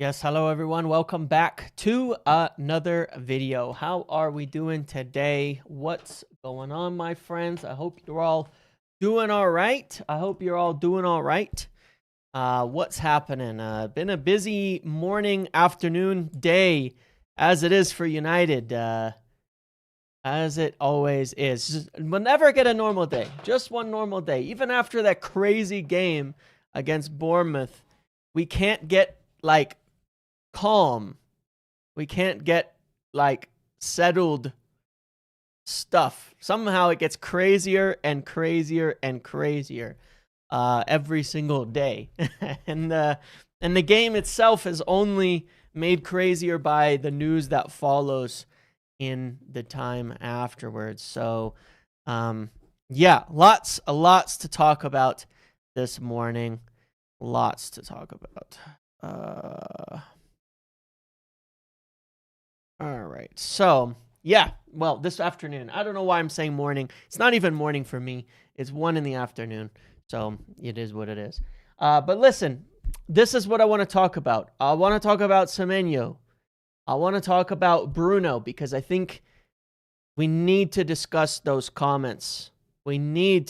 Yes, hello everyone. Welcome back to another video. How are we doing today? What's going on, my friends? I hope you're all doing all right. What's happening? Been a busy morning, afternoon, day, as it is for United. As it always is. We'll never get a normal day. Just one normal day. Even after that crazy game against Bournemouth, we can't get, like, calm. We can't get, like, settled stuff. Somehow it gets crazier and crazier and crazier every single day. and the game itself is only made crazier by the news that follows in the time afterwards. So yeah, lots to talk about this morning. Lots to talk about. All right. So, yeah. Well, this afternoon. I don't know why I'm saying morning. It's not even morning for me. It's 1 in the afternoon. So, it is what it is. But listen, this is what I want to talk about. I want to talk about Semenyo. I want to talk about Bruno because I think we need to discuss those comments. We need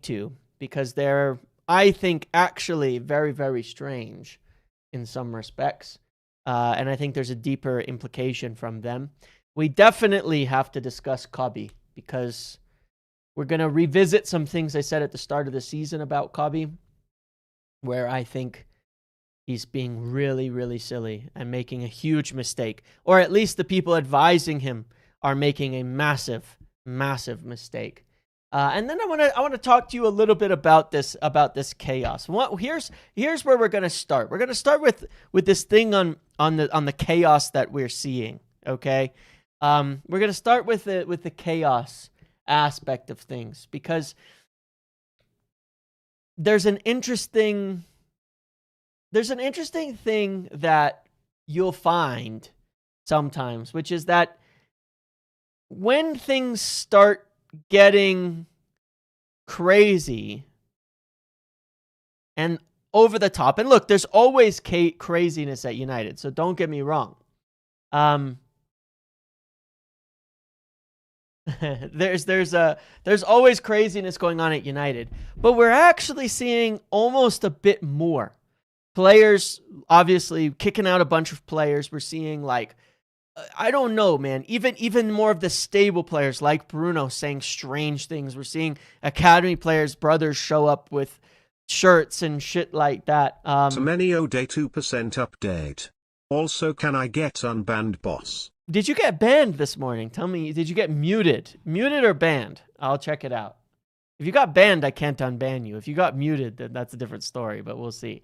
to, because they're, I think, actually very, very strange in some respects. And I think there's a deeper implication from them. We definitely have to discuss Kobbie because we're going to revisit some things I said at the start of the season about Kobbie, where I think he's being really, really silly and making a huge mistake. Or at least the people advising him are making a massive, massive mistake. And then I want to talk to you a little bit about this chaos. Here's where we're going to start. We're going to start with this thing on the chaos that we're seeing. Okay, we're going to start with the chaos aspect of things because there's an interesting thing that you'll find sometimes, which is that when things start getting crazy and over the top, and look, there's always craziness at United, so don't get me wrong. There's always craziness going on at United, but we're actually seeing almost a bit more. Players obviously kicking out a bunch of players. We're seeing, like, I don't know, man. Even more of the stable players like Bruno saying strange things. We're seeing academy players' brothers show up with shirts and shit like that. Semernyo day 2% update. Also, can I get unbanned, boss? Did you get banned this morning? Tell me, did you get muted? Muted or banned? I'll check it out. If you got banned, I can't unban you. If you got muted, then that's a different story, but we'll see.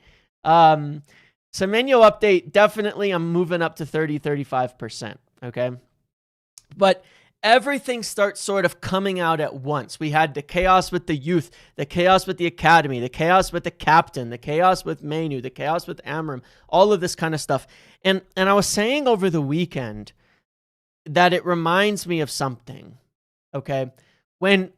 Semenyo update, definitely I'm moving up to 35%, okay? But everything starts sort of coming out at once. We had the chaos with the youth, the chaos with the academy, the chaos with the captain, the chaos with Mainoo, the chaos with Amram, all of this kind of stuff. And I was saying over the weekend that it reminds me of something, okay? And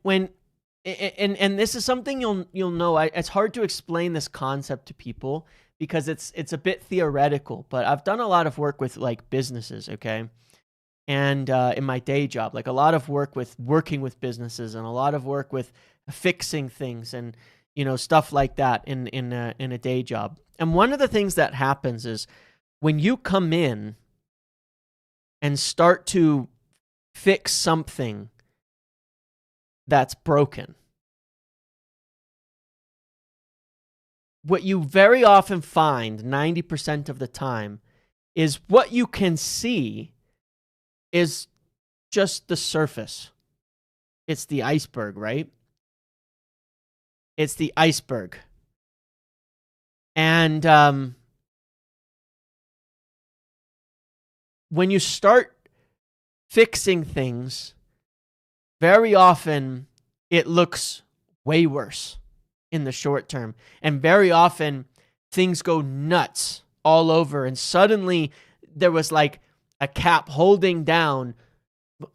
this is something you'll know. It's hard to explain this concept to people because it's a bit theoretical, but I've done a lot of work with, like, businesses, okay? And in my day job, like, a lot of work with working with businesses and a lot of work with fixing things and, you know, stuff like that in a day job. And one of the things that happens is when you come in and start to fix something that's broken, what you very often find 90% of the time is what you can see is just the surface. It's the iceberg, right? It's the iceberg. And when you start fixing things, very often it looks way worse in the short term. And very often things go nuts all over. And suddenly there was like a cap holding down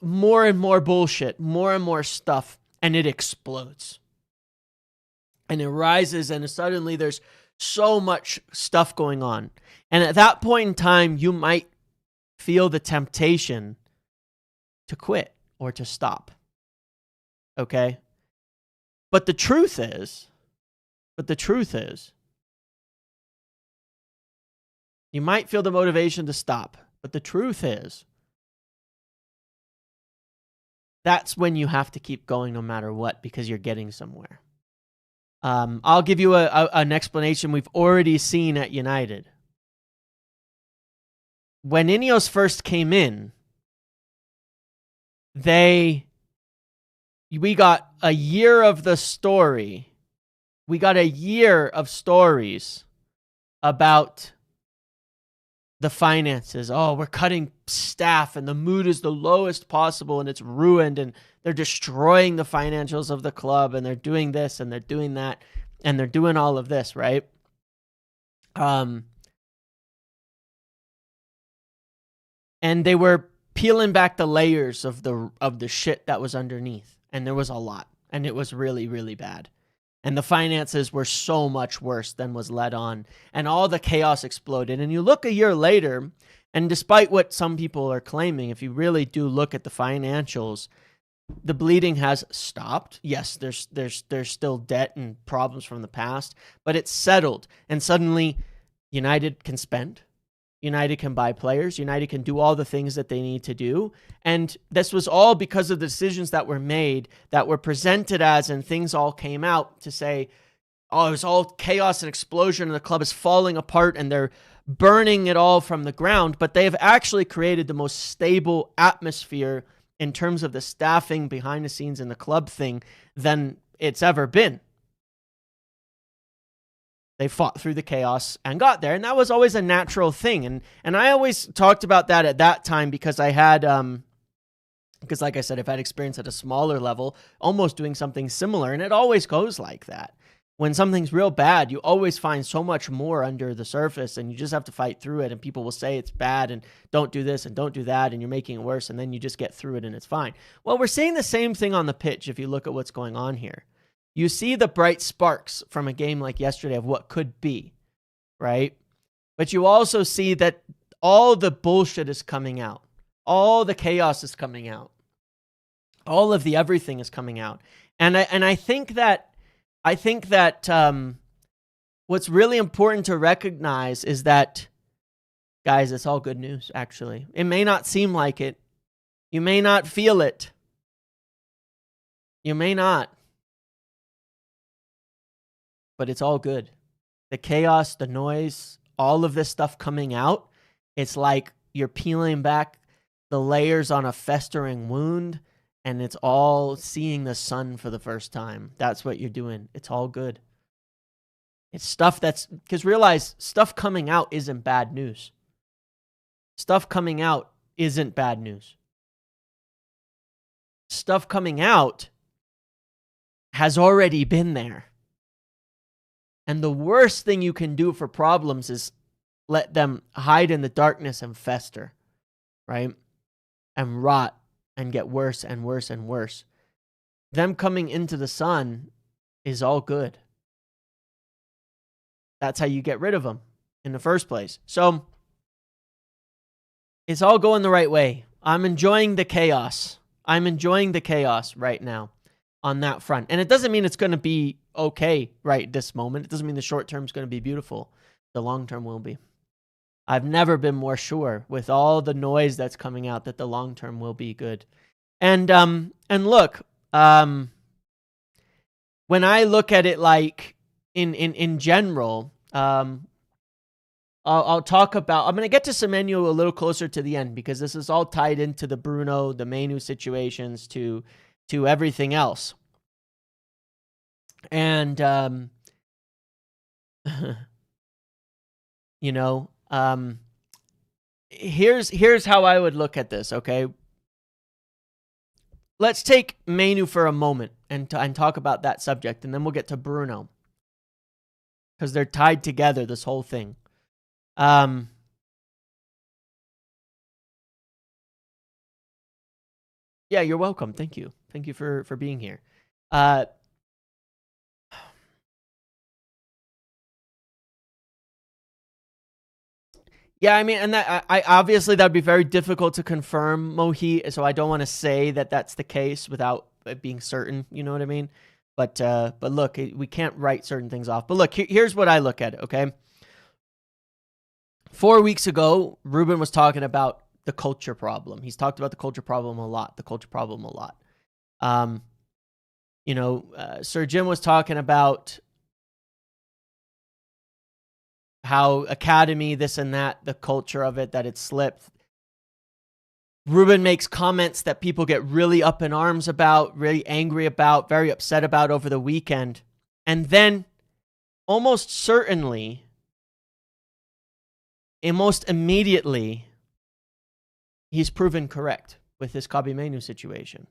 more and more bullshit, more and more stuff, and it explodes. and it rises, and suddenly there's so much stuff going on. And at that point in time, you might feel the temptation to quit or to stop. Okay? But the truth is, you might feel the motivation to stop. But the truth is, that's when you have to keep going no matter what, because you're getting somewhere. I'll give you an explanation we've already seen at United. When Ineos first came in, we got a year of the story. We got a year of stories about the finances. Oh, we're cutting staff and the mood is the lowest possible and it's ruined and they're destroying the financials of the club and they're doing this and they're doing that and they're doing all of this, right? And they were peeling back the layers of the shit that was underneath. And there was a lot. And it was really, really bad. And the finances were so much worse than was led on. And all the chaos exploded. And you look a year later, and despite what some people are claiming, if you really do look at the financials, the bleeding has stopped. Yes, there's still debt and problems from the past, but it's settled. And suddenly, United can spend. United can buy players. United can do all the things that they need to do. And this was all because of the decisions that were made, that were presented as, and things all came out to say, oh, it was all chaos and explosion and the club is falling apart and they're burning it all from the ground. But they have actually created the most stable atmosphere in terms of the staffing behind the scenes in the club thing than it's ever been. They fought through the chaos and got there. And that was always a natural thing. And I always talked about that at that time because I had, because like I said, I've had experience at a smaller level, almost doing something similar. And it always goes like that. When something's real bad, you always find so much more under the surface and you just have to fight through it. And people will say it's bad and don't do this and don't do that. And you're making it worse. And then you just get through it and it's fine. Well, we're seeing the same thing on the pitch if you look at what's going on here. You see the bright sparks from a game like yesterday of what could be, right? But you also see that all the bullshit is coming out. All the chaos is coming out. All of the everything is coming out. And I think that what's really important to recognize is that, guys, it's all good news, actually. It may not seem like it. You may not feel it. You may not. But it's all good. The chaos, the noise, all of this stuff coming out, it's like you're peeling back the layers on a festering wound, and it's all seeing the sun for the first time. That's what you're doing. It's all good. It's stuff that's, because realize, stuff coming out isn't bad news. Stuff coming out isn't bad news. Stuff coming out has already been there. And the worst thing you can do for problems is let them hide in the darkness and fester, right? And rot and get worse and worse and worse. Them coming into the sun is all good. That's how you get rid of them in the first place. So it's all going the right way. I'm enjoying the chaos. I'm enjoying the chaos right now on that front. And it doesn't mean it's going to be okay right this moment. It doesn't mean the short term is going to be beautiful. The long term will be. I've never been more sure with all the noise that's coming out that the long term will be good. And look, when I look at it like in general, I'll talk about, I'm going to get to Semenyo a little closer to the end because this is all tied into the Bruno, the Mainoo situations to everything else. And, you know, here's how I would look at this, okay? Let's take Mainoo for a moment and talk about that subject, and then we'll get to Bruno. Because they're tied together, this whole thing. Yeah, you're welcome. Thank you. Thank you for being here. Yeah, I mean, and that I obviously that'd be very difficult to confirm, Mohi. So I don't want to say that that's the case without it being certain. You know what I mean? But look, we can't write certain things off. But look, here's what I look at it. Okay, 4 weeks ago, Ruben was talking about the culture problem. He's talked about the culture problem a lot. Sir Jim was talking about how academy, this and that, the culture of it, that it slipped. Ruben makes comments that people get really up in arms about, really angry about, very upset about over the weekend. And then almost certainly, and most immediately, he's proven correct with this Kobbie Mainoo situation.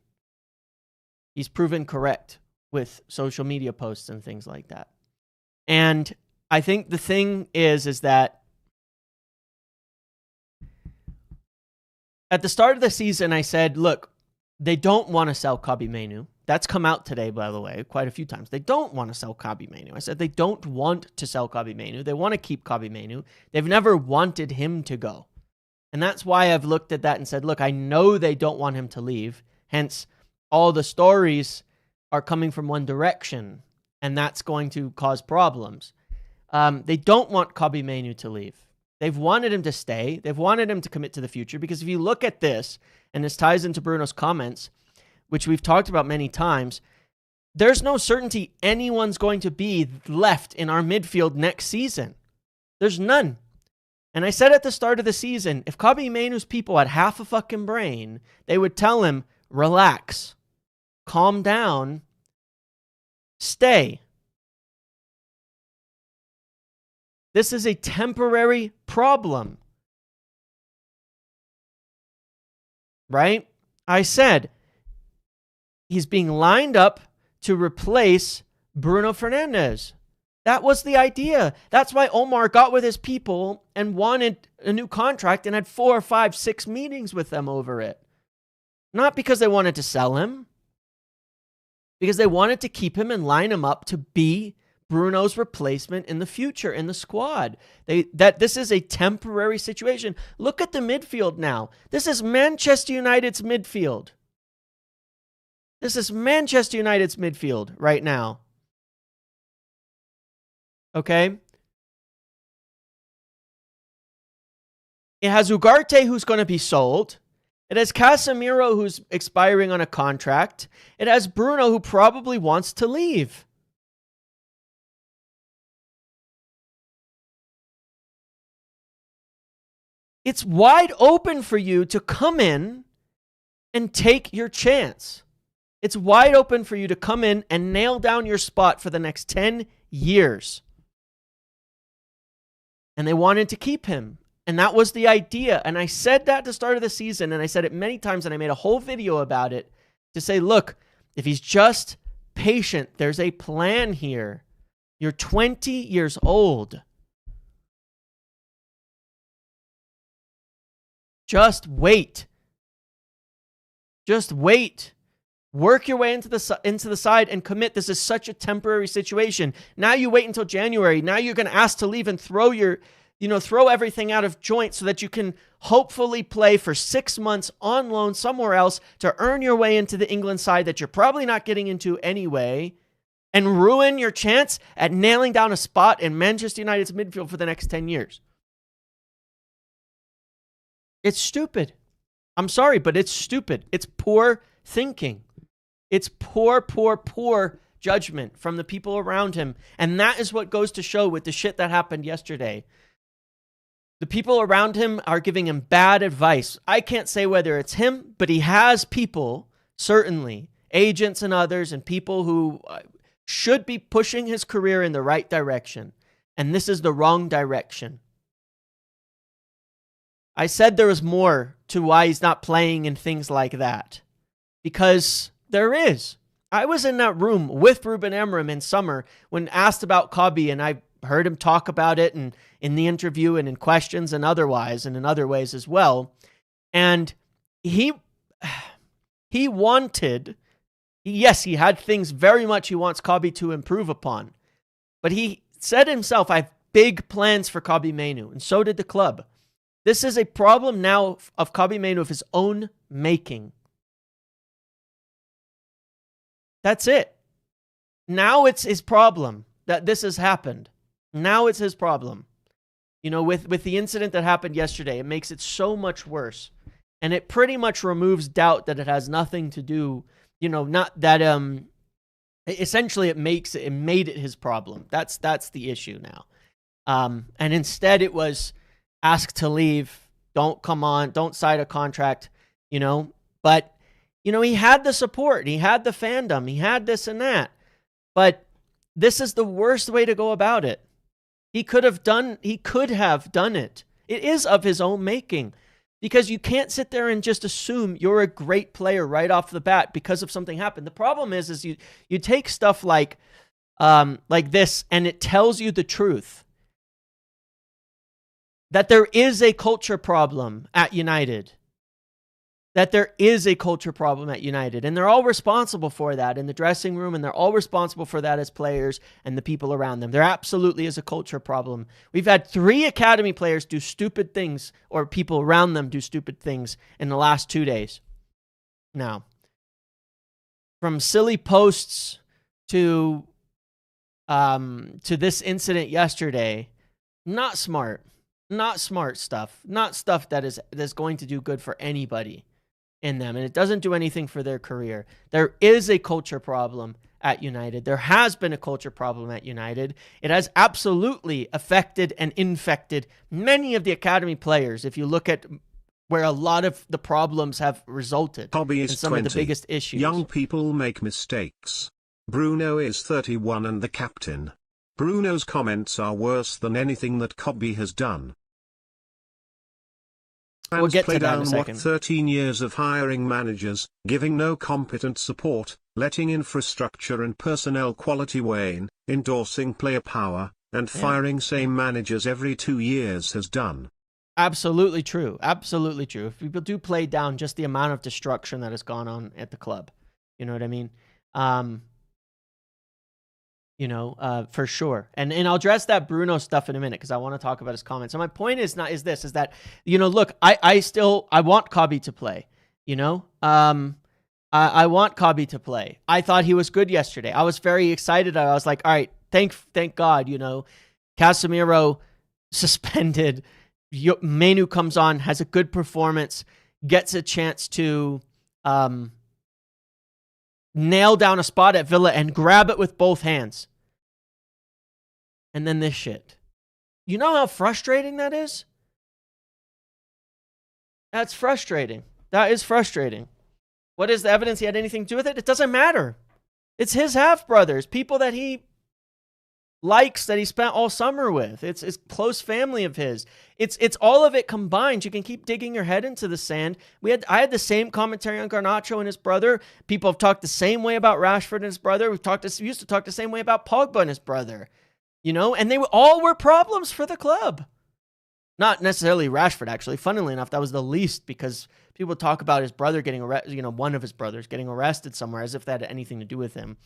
He's proven correct with social media posts and things like that. And I think the thing is that at the start of the season, I said, look, they don't want to sell Kobbie Mainoo. That's come out today, by the way, quite a few times. They don't want to sell Kobbie Mainoo. I said they don't want to sell Kobbie Mainoo. They want to keep Kobbie Mainoo. They've never wanted him to go. And that's why I've looked at that and said, look, I know they don't want him to leave. Hence, all the stories are coming from one direction, and that's going to cause problems. They don't want Kobbie Mainoo to leave. They've wanted him to stay. They've wanted him to commit to the future, because if you look at this, and this ties into Bruno's comments, which we've talked about many times, there's no certainty anyone's going to be left in our midfield next season. There's none. And I said at the start of the season, if Kobbie Mainoo's people had half a fucking brain, they would tell him, relax, calm down, stay. This is a temporary problem. Right? I said he's being lined up to replace Bruno Fernandes. That was the idea. That's why Omar got with his people and wanted a new contract and had 4, 5, 6 meetings with them over it. Not because they wanted to sell him, because they wanted to keep him and line him up to be Bruno's replacement in the future in the squad. This is a temporary situation. Look at the midfield now. This is Manchester United's midfield. This is Manchester United's midfield right now. Okay? It has Ugarte, who's going to be sold. It has Casemiro, who's expiring on a contract. It has Bruno, who probably wants to leave. It's wide open for you to come in and take your chance. It's wide open for you to come in and nail down your spot for the next 10 years. And they wanted to keep him. And that was the idea. And I said that at the start of the season, and I said it many times, and I made a whole video about it to say, look, if he's just patient, there's a plan here. You're 20 years old. Just wait. Just wait. Work your way into the side and commit. This is such a temporary situation. Now you wait until January. Now you're going to ask to leave and throw everything out of joint so that you can hopefully play for 6 months on loan somewhere else to earn your way into the England side that you're probably not getting into anyway, and ruin your chance at nailing down a spot in Manchester United's midfield for the next 10 years. It's stupid. I'm sorry, but it's stupid. It's poor thinking. It's poor judgment from the people around him. And that is what goes to show with the shit that happened yesterday. The people around him are giving him bad advice. I can't say whether it's him, but he has people, certainly, agents and others, and people who should be pushing his career in the right direction. And this is the wrong direction. I said there was more to why he's not playing and things like that. Because there is. I was in that room with Ruben Amorim in summer when asked about Kobbie, and I heard him talk about it and in the interview and in questions and otherwise and in other ways as well. And he wanted, yes, he had things very much he wants Kobbie to improve upon. But he said himself, I have big plans for Kobbie Mainoo, and so did the club. This is a problem now of Kobbie Mainoo of his own making. That's it. Now it's his problem that this has happened. Now it's his problem. You know, with the incident that happened yesterday, it makes it so much worse. And it pretty much removes doubt that it has nothing to do, you know, not that, essentially it made it his problem. That's the issue now. And instead it was ask to leave, don't come on, don't sign a contract, you know, but, you know, he had the support, he had the fandom, he had this and that, but this is the worst way to go about it. He could have done it. It is of his own making, because you can't sit there and just assume you're a great player right off the bat because of something happened. The problem is you take stuff like this and it tells you the truth. That there is a culture problem at United. And they're all responsible for that in the dressing room, and they're all responsible for that as players and the people around them. There absolutely is a culture problem. We've had 3 academy players do stupid things, or people around them do stupid things in the last 2 days. Now, from silly posts to this incident yesterday, not smart stuff, not stuff that is going to do good for anybody in them, and it doesn't do anything for their career. There is a culture problem at United. There has been a culture problem at United. It has absolutely affected and infected many of the academy players. If you look at where a lot of the problems have resulted Kobbie is in some 20. of the biggest issues. Young people make mistakes. Bruno is 31 and the captain. Bruno's comments are worse than anything that Kobbie has done. We'll get play to that in down a second. 13 years of hiring managers, giving no competent support, letting infrastructure and personnel quality wane, endorsing player power, and firing same managers every 2 years has done. Absolutely true. Absolutely true. If people do play down just the amount of destruction that has gone on at the club, you know what I mean? For sure. And I'll address that Bruno stuff in a minute because I want to talk about his comments. So my point is that, look, I want Kobbie to play, I want Kobbie to play. I thought he was good yesterday. I was very excited. I was like, all right, thank God, Casemiro suspended. Mainoo comes on, has a good performance, gets a chance to nail down a spot at Villa and grab it with both hands. And then this shit. You know how frustrating that is? That's frustrating. That is frustrating. What is the evidence he had anything to do with it? It doesn't matter. It's his half-brothers, people that he likes, that he spent all summer with. It's close family of his. It's all of it combined. You can keep digging your head into the sand. I had the same commentary on Garnacho and his brother. People have talked the same way about Rashford and his brother. We used to talk the same way about Pogba and his brother. And they all were problems for the club. Not necessarily Rashford, actually. Funnily enough, that was the least, because people talk about his brother getting arrested, one of his brothers getting arrested somewhere as if that had anything to do with him.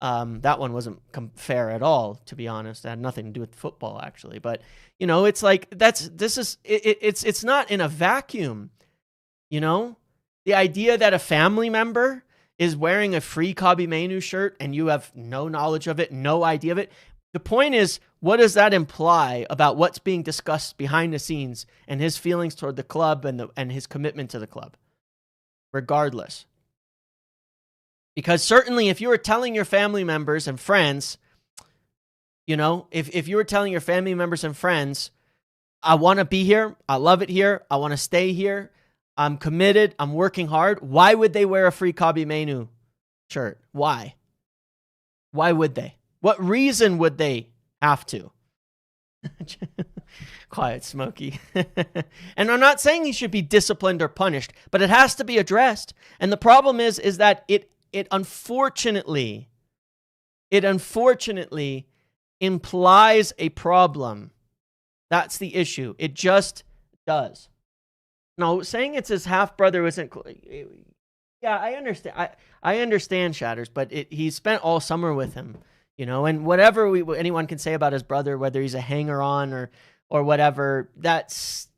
That one wasn't fair at all, to be honest. It had nothing to do with football, actually. But, it's like, it's not in a vacuum, The idea that a family member is wearing a free Kobbie Mainoo shirt and you have no knowledge of it, no idea of it. The point is, what does that imply about what's being discussed behind the scenes and his feelings toward the club and his commitment to the club? Regardless. Because certainly if you were telling your family members and friends, if you were telling your family members and friends, I want to be here, I love it here, I want to stay here, I'm committed, I'm working hard, why would they wear a free Kobbie Mainoo shirt? Why? Why would they? What reason would they have to? Quiet, Smokey. And I'm not saying he should be disciplined or punished, but it has to be addressed. And the problem is that it unfortunately implies a problem. That's the issue. It just does. No, saying it's his half brother isn't. Yeah, I understand. I understand, Shatters, but he spent all summer with him. And whatever anyone can say about his brother, whether he's a hanger-on or whatever, that's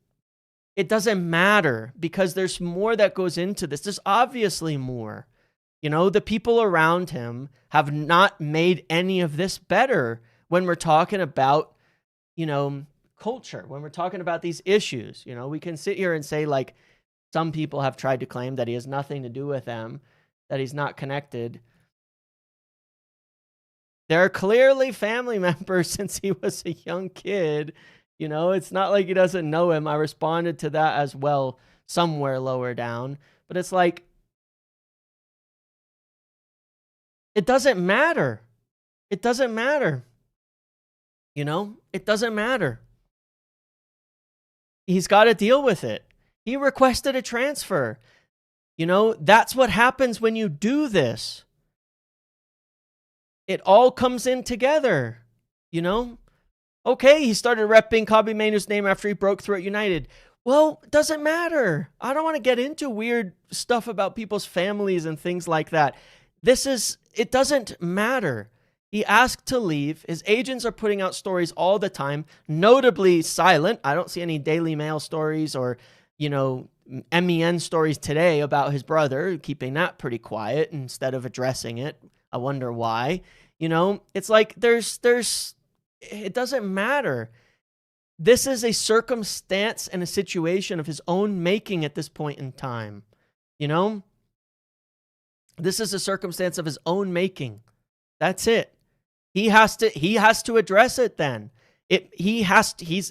it doesn't matter because there's more that goes into this. There's obviously more. You know, the people around him have not made any of this better when we're talking about, you know, culture, when we're talking about these issues. You know, we can sit here and say, like, some people have tried to claim that he has nothing to do with them, that he's not connected. They're clearly family members since he was a young kid. You know, it's not like he doesn't know him. I responded to that as well somewhere lower down. But it's like, it doesn't matter. It doesn't matter. You know, it doesn't matter. He's got to deal with it. He requested a transfer. You know, that's what happens when you do this. It all comes in together, you know? Okay, he started repping Kobbie Mainoo's name after he broke through at United. Well, it doesn't matter. I don't want to get into weird stuff about people's families and things like that. It doesn't matter. He asked to leave. His agents are putting out stories all the time, notably silent. I don't see any Daily Mail stories or, you know, MEN stories today about his brother, keeping that pretty quiet instead of addressing it. I wonder why. You know, it's like it doesn't matter. This is a circumstance and a situation of his own making at this point in time. You know, this is a circumstance of his own making. That's it. He has to address it then. He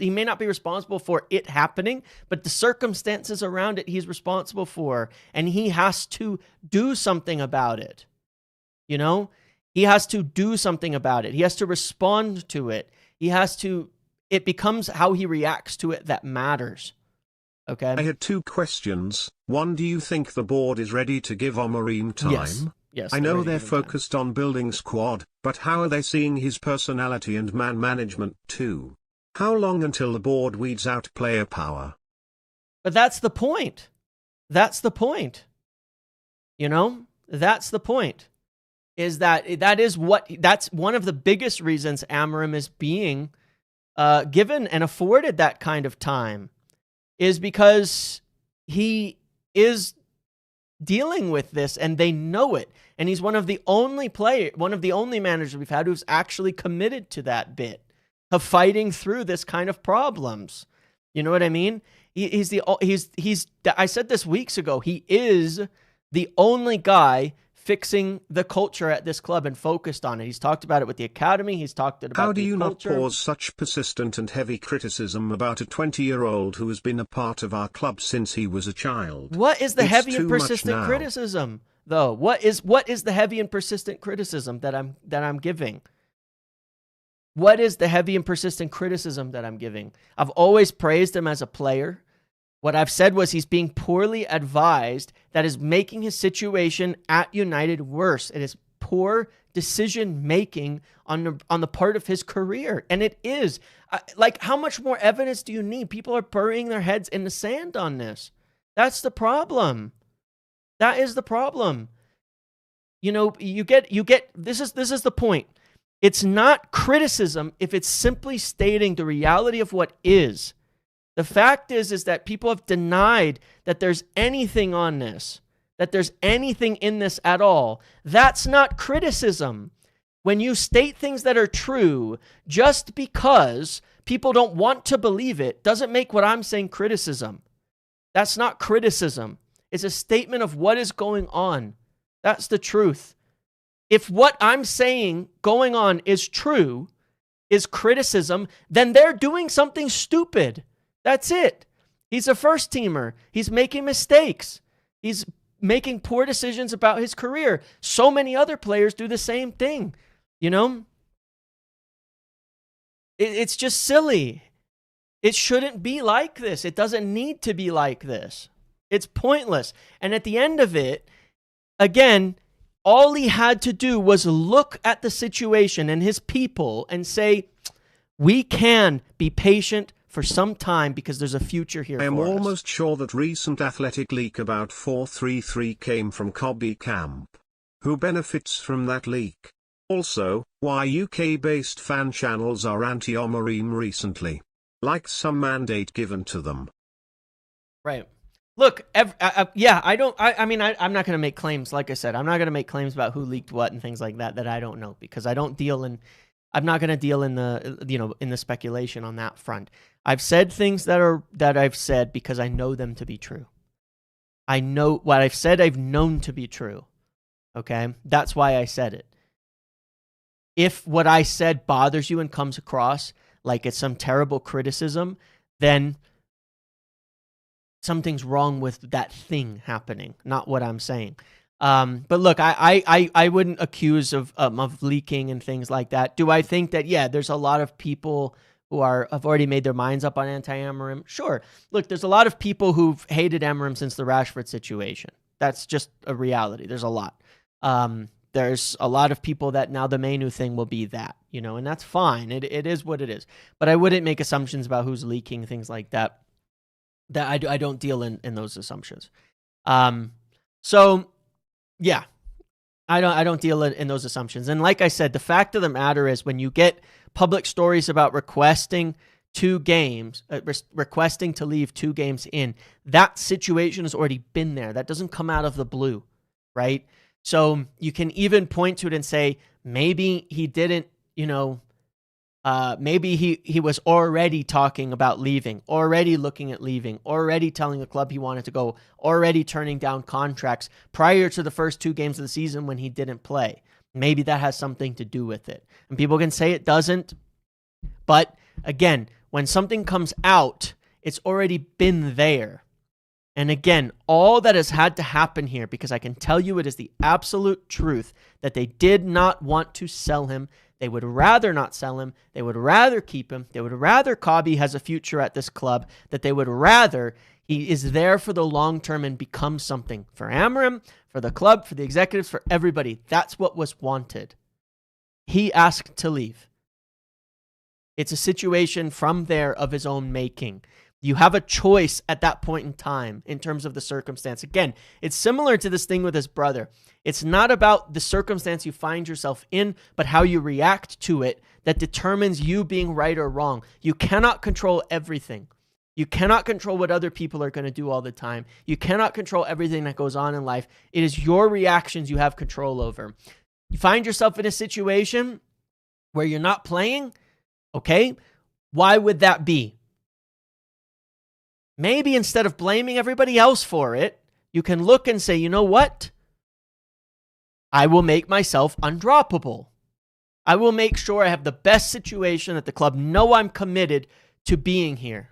may not be responsible for it happening, but the circumstances around it he's responsible for, and he has to do something about it. You know, he has to do something about it. He has to respond to it. It becomes how he reacts to it that matters. Okay. I had two questions. One, do you think the board is ready to give Amorim time? Yes. I know they're focused on building squad, but how are they seeing his personality and man management too? How long until the board weeds out player power? But that's the point. That's the point. You know, that's the point. That's one of the biggest reasons Amorim is being given and afforded that kind of time, is because he is dealing with this and they know it. And he's one of the only managers we've had who's actually committed to that bit of fighting through this kind of problems. You know what I mean? I said this weeks ago, he is the only guy fixing the culture at this club and focused on it. He's talked about it with the academy. He's talked about How do you culture. not pause such persistent and heavy criticism about a 20-year-old who has been a part of our club since he was a child? What is the heavy and persistent criticism, though? What is the heavy and persistent criticism that I'm giving? What is the heavy and persistent criticism that I'm giving? I've always praised him as a player. What I've said was he's being poorly advised. That is making his situation at United worse. It is poor decision-making on the part of his career. And it is. Like, how much more evidence do you need? People are burying their heads in the sand on this. That's the problem. That is the problem. You know, this is the point. It's not criticism if it's simply stating the reality of what is. The fact is that people have denied that there's anything on this, that there's anything in this at all. That's not criticism. When you state things that are true, just because people don't want to believe it, doesn't make what I'm saying criticism. That's not criticism. It's a statement of what is going on. That's the truth. If what I'm saying going on is true, is criticism, then they're doing something stupid. That's it. He's a first teamer. He's making mistakes. He's making poor decisions about his career. So many other players do the same thing. You know? It's just silly. It shouldn't be like this. It doesn't need to be like this. It's pointless. And at the end of it, again, all he had to do was look at the situation and his people and say, we can be patient for some time because there's a future here for us. I am almost sure that recent athletic leak about 433 came from Kobbie camp. Who benefits from that leak? Also, why UK-based fan channels are anti-Amorim recently? Like some mandate given to them. Right. Look, yeah, I don't. I mean, I'm not going to make claims. Like I said, I'm not going to make claims about who leaked what and things like that I don't know, because I don't deal in. I'm not going to deal in the speculation on that front. I've said things that I've said because I know them to be true. I know what I've said. I've known to be true. Okay, that's why I said it. If what I said bothers you and comes across like it's some terrible criticism, then something's wrong with that thing happening, not what I'm saying. But look, I wouldn't accuse of leaking and things like that. Do I think that, yeah, there's a lot of people who have already made their minds up on anti-Amorim? Sure. Look, there's a lot of people who've hated Amorim since the Rashford situation. That's just a reality. There's a lot. There's a lot of people that now the Mainoo thing will be that, and that's fine. It is what it is. But I wouldn't make assumptions about who's leaking, things like that. That I don't deal in those assumptions. So yeah, I don't deal in those assumptions. And like I said, the fact of the matter is, when you get public stories about requesting 2 games, requesting to leave 2 games in, that situation has already been there. That doesn't come out of the blue, right? So you can even point to it and say, maybe he didn't, maybe he was already talking about leaving, already looking at leaving, already telling the club he wanted to go, already turning down contracts prior to the first 2 games of the season when he didn't play. Maybe that has something to do with it. And people can say it doesn't. But again, when something comes out, it's already been there. And again, all that has had to happen here, because I can tell you it is the absolute truth, that they did not want to sell him. They would rather not sell him. They would rather keep him. They would rather Kobbie has a future at this club, that they would rather he is there for the long term and becomes something for Amorim, for the club, for the executives, for everybody. That's what was wanted. He asked to leave. It's a situation from there of his own making. You have a choice at that point in time in terms of the circumstance. Again, it's similar to this thing with his brother. It's not about the circumstance you find yourself in, but how you react to it that determines you being right or wrong. You cannot control everything. You cannot control what other people are going to do all the time. You cannot control everything that goes on in life. It is your reactions you have control over. You find yourself in a situation where you're not playing, okay? Why would that be? Maybe instead of blaming everybody else for it, you can look and say, you know what? I will make myself undroppable. I will make sure I have the best situation, that the club know I'm committed to being here.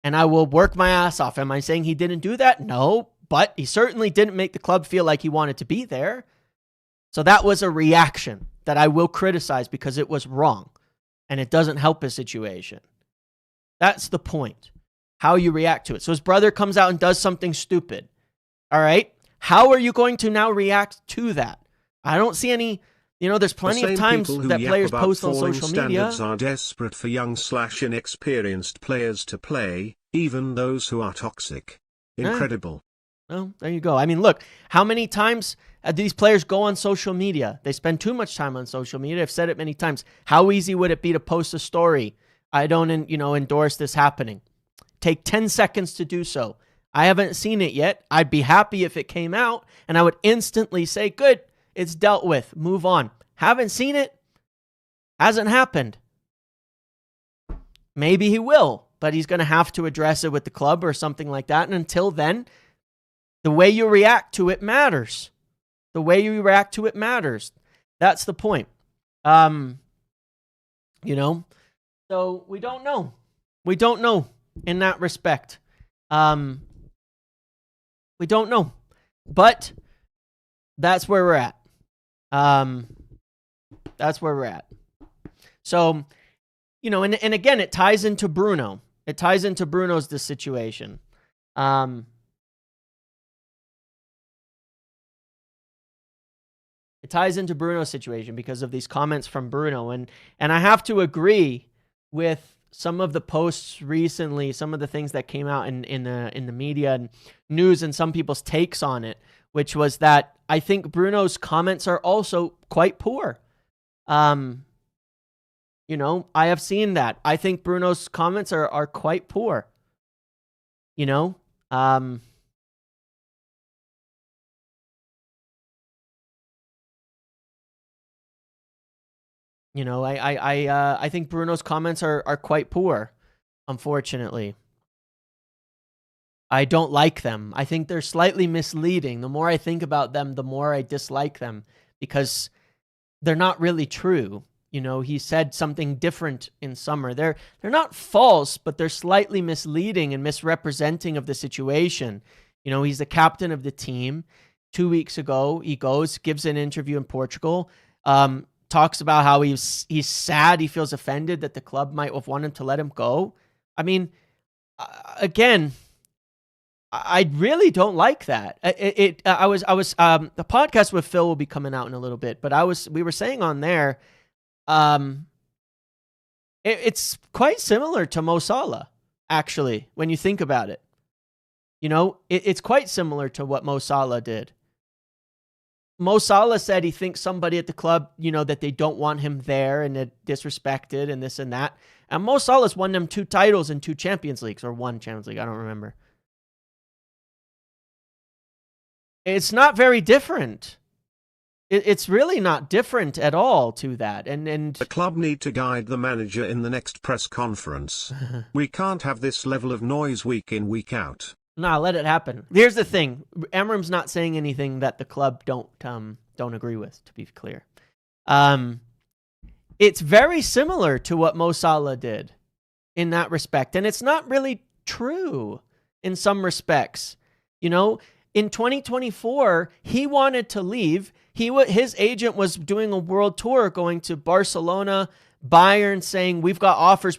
And I will work my ass off. Am I saying he didn't do that? No, but he certainly didn't make the club feel like he wanted to be there. So that was a reaction that I will criticize because it was wrong and it doesn't help his situation. That's the point. How you react to it. So his brother comes out and does something stupid. All right. How are you going to now react to that? I don't see any, there's plenty of times that players post on social media. Standards are desperate for young/inexperienced players to play, even those who are toxic. Incredible. Oh, there you go. I mean, look, how many times these players go on social media? They spend too much time on social media. I've said it many times. How easy would it be to post a story? I don't, endorse this happening. Take 10 seconds to do so. I haven't seen it yet. I'd be happy if it came out, and I would instantly say, good, it's dealt with. Move on. Haven't seen it. Hasn't happened. Maybe he will, but he's going to have to address it with the club or something like that. And until then, the way you react to it matters. The way you react to it matters. That's the point. So we don't know. We don't know in that respect. We don't know. But that's where we're at. That's where we're at. So, and again, it ties into Bruno. It ties into Bruno's this situation. It ties into Bruno's situation because of these comments from Bruno. And I have to agree with some of the posts recently, some of the things that came out in the media and news and some people's takes on it, which was that I think Bruno's comments are also quite poor. I have seen that. I think Bruno's comments are quite poor. You know, I think Bruno's comments are quite poor, unfortunately. I don't like them. I think they're slightly misleading. The more I think about them, the more I dislike them because they're not really true. You know, he said something different in summer. They're not false, but they're slightly misleading and misrepresenting of the situation. You know, he's the captain of the team. 2 weeks ago, he gives an interview in Portugal, talks about how he's sad, he feels offended that the club might have wanted to let him go. I mean, again, I really don't like that. The podcast with Phil will be coming out in a little bit, but we were saying on there, it's quite similar to Mo Salah, actually, when you think about it. You know, it's quite similar to what Mo Salah did. Mo Salah said he thinks somebody at the club, you know, that they don't want him there and that disrespected and this and that. And Mo Salah's won them 2 titles and 2 Champions Leagues, or 1 Champions League, I don't remember. It's not very different. It's really not different at all to that. And the club need to guide the manager in the next press conference. We can't have this level of noise week in, week out. Nah, let it happen. Here's the thing. Amram's not saying anything that the club don't agree with, to be clear. It's very similar to what Mo Salah did in that respect. And it's not really true in some respects. You know, in 2024, he wanted to leave. His agent was doing a world tour, going to Barcelona, Bayern, saying, we've got offers.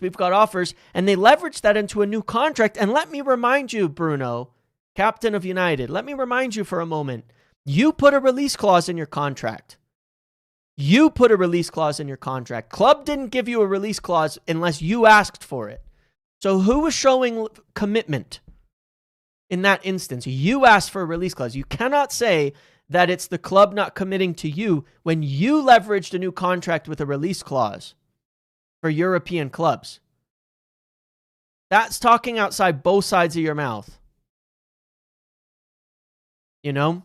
And they leveraged that into a new contract. And let me remind you, Bruno, captain of United, let me remind you for a moment. You put a release clause in your contract. Club didn't give you a release clause unless you asked for it. So who was showing commitment in that instance? You asked for a release clause. You cannot say that it's the club not committing to you when you leveraged a new contract with a release clause for European clubs. That's talking outside both sides of your mouth. You know?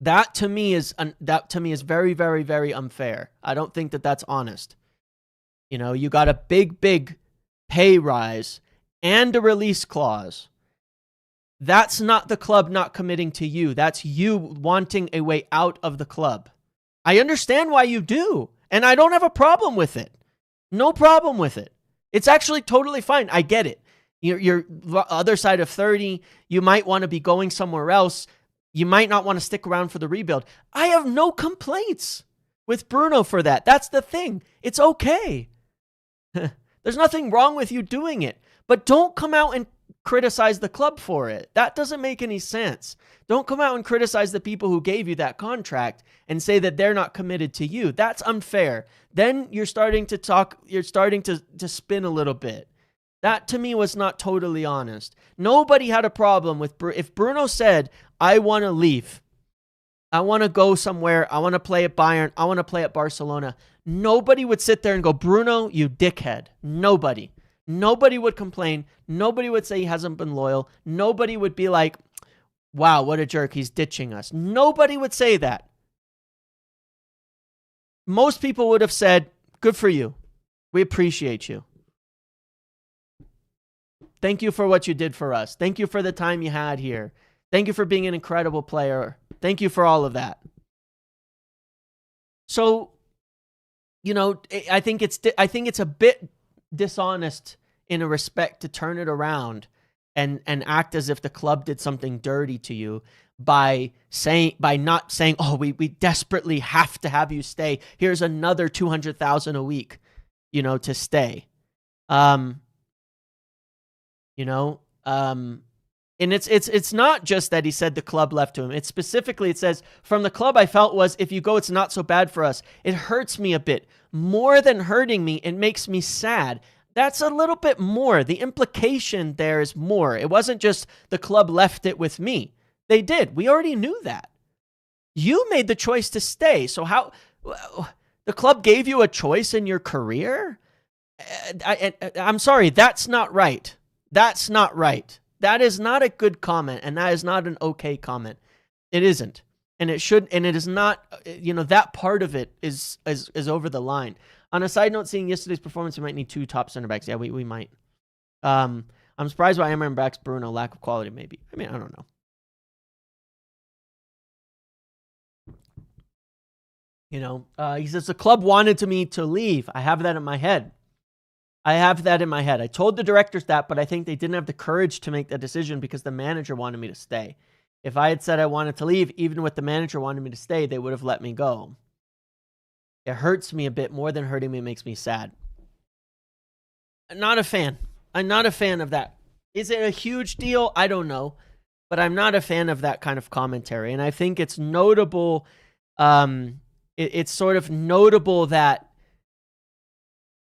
That to me is very, very, very unfair. I don't think that that's honest. You know, you got a big pay rise and a release clause. That's not the club not committing to you. That's you wanting a way out of the club. I understand why you do, and I don't have a problem with it. No problem with it. It's actually totally fine. I get it. You're other side of 30. You might want to be going somewhere else. You might not want to stick around for the rebuild. I have no complaints with Bruno for that. That's the thing. It's okay. There's nothing wrong with you doing it. But don't come out and criticize the club for it. That doesn't make any sense. Don't come out and criticize the people who gave you that contract and say that they're not committed to you. That's unfair. Then you're starting to spin a little bit. That to me was not totally honest. Nobody had a problem with if Bruno said, I want to leave. I want to go somewhere. I want to play at Bayern. I want to play at Barcelona. Nobody would sit there and go, Bruno, you dickhead. Nobody. Nobody would complain. Nobody would say he hasn't been loyal. Nobody would be like, wow, what a jerk. He's ditching us. Nobody would say that. Most people would have said, good for you. We appreciate you. Thank you for what you did for us. Thank you for the time you had here. Thank you for being an incredible player. Thank you for all of that. So, you know, I think it's a bit dishonest in a respect to turn it around and act as if the club did something dirty to you by not saying, oh, we desperately have to have you stay. Here's another $200,000 a week, you know, to stay. And it's not just that he said the club left to him. It's specifically, it says, from the club I felt was, if you go, it's not so bad for us. It hurts me a bit. More than hurting me, it makes me sad. That's a little bit more. The implication there is more. It wasn't just the club left it with me. They did. We already knew that. You made the choice to stay. So how... The club gave you a choice in your career? I'm sorry, that's not right. That's not right. That is not a good comment, and that is not an okay comment. It isn't. And it should, and it is not, that part of it is over the line. On a side note, seeing yesterday's performance, we might need 2 top center backs. Yeah, we might. I'm surprised why Emmer backs Bruno. Lack of quality, maybe. I mean, I don't know. He says the club wanted me to leave. I have that in my head. I told the directors that, but I think they didn't have the courage to make that decision because the manager wanted me to stay. If I had said I wanted to leave, even with the manager wanting me to stay, they would have let me go. It hurts me a bit. More than hurting me, it makes me sad. I'm not a fan. I'm not a fan of that. Is it a huge deal? I don't know. But I'm not a fan of that kind of commentary. And I think it's notable. It's sort of notable that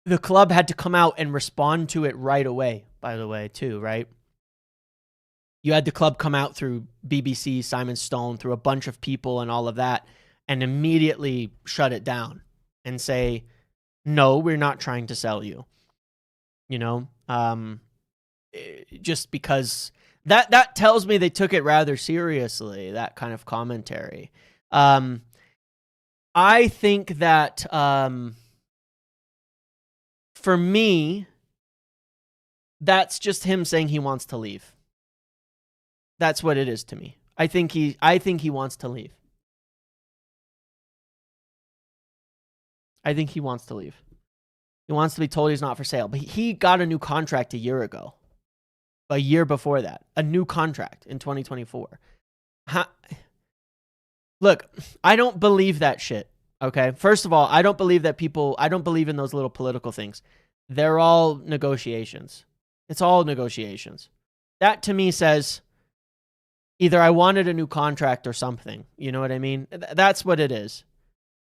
the club had to come out and respond to it right away, by the way, too, right? You had the club come out through BBC, Simon Stone, through a bunch of people and all of that, and immediately shut it down and say, no, we're not trying to sell you. Just because that tells me they took it rather seriously, that kind of commentary. I think that for me, that's just him saying he wants to leave. That's what it is to me. I think he wants to leave. I think he wants to leave. He wants to be told he's not for sale. But he got a new contract a year ago. A year before that. A new contract in 2024. Look, I don't believe that shit. Okay? First of all, I don't believe in those little political things. They're all negotiations. It's all negotiations. That to me says either I wanted a new contract or something. You know what I mean? That's what it is.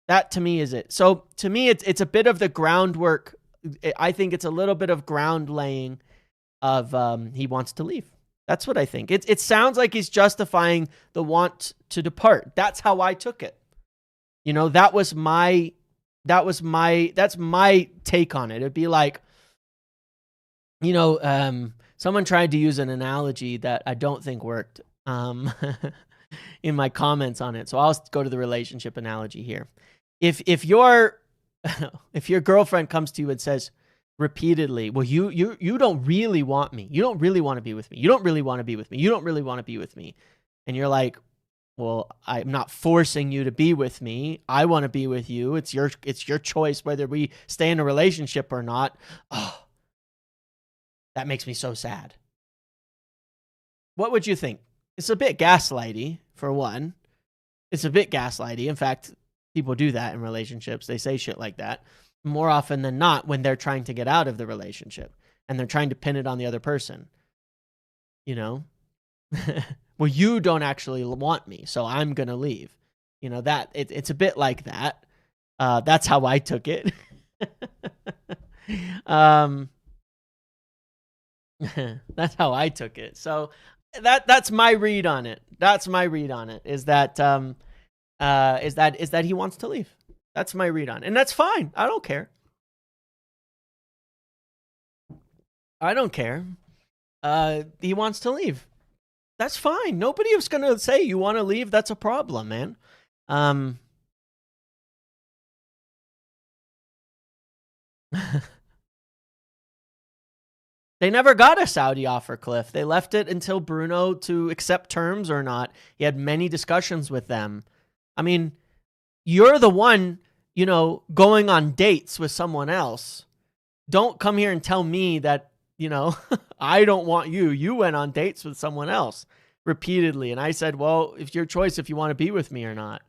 That to me is it. So to me, it's a bit of the groundwork. I think it's a little bit of ground laying of he wants to leave. That's what I think. It sounds like he's justifying the want to depart. That's how I took it. That's my take on it. It'd be like, someone tried to use an analogy that I don't think worked in my comments on it. So I'll go to the relationship analogy here. If your girlfriend comes to you and says repeatedly, well, you don't really want me. You don't really want to be with me. You don't really want to be with me. You don't really want to be with me. And you're like, well, I'm not forcing you to be with me. I want to be with you. It's your choice whether we stay in a relationship or not. Oh, that makes me so sad. What would you think? It's a bit gaslighty, for one. It's a bit gaslighty. In fact, people do that in relationships. They say shit like that more often than not when they're trying to get out of the relationship and they're trying to pin it on the other person. Well, you don't actually want me, so I'm going to leave. That it's a bit like that. That's how I took it. That's how I took it. So that's my read on it. That's my read on it is that he wants to leave. That's my read on it. And that's fine. I don't care. He wants to leave. That's fine. Nobody is going to say you want to leave. That's a problem, man. They never got a Saudi offer, Cliff. They left it until Bruno to accept terms or not. He had many discussions with them. I mean, you're the one, going on dates with someone else. Don't come here and tell me that, I don't want you. You went on dates with someone else repeatedly. And I said, well, it's your choice if you want to be with me or not.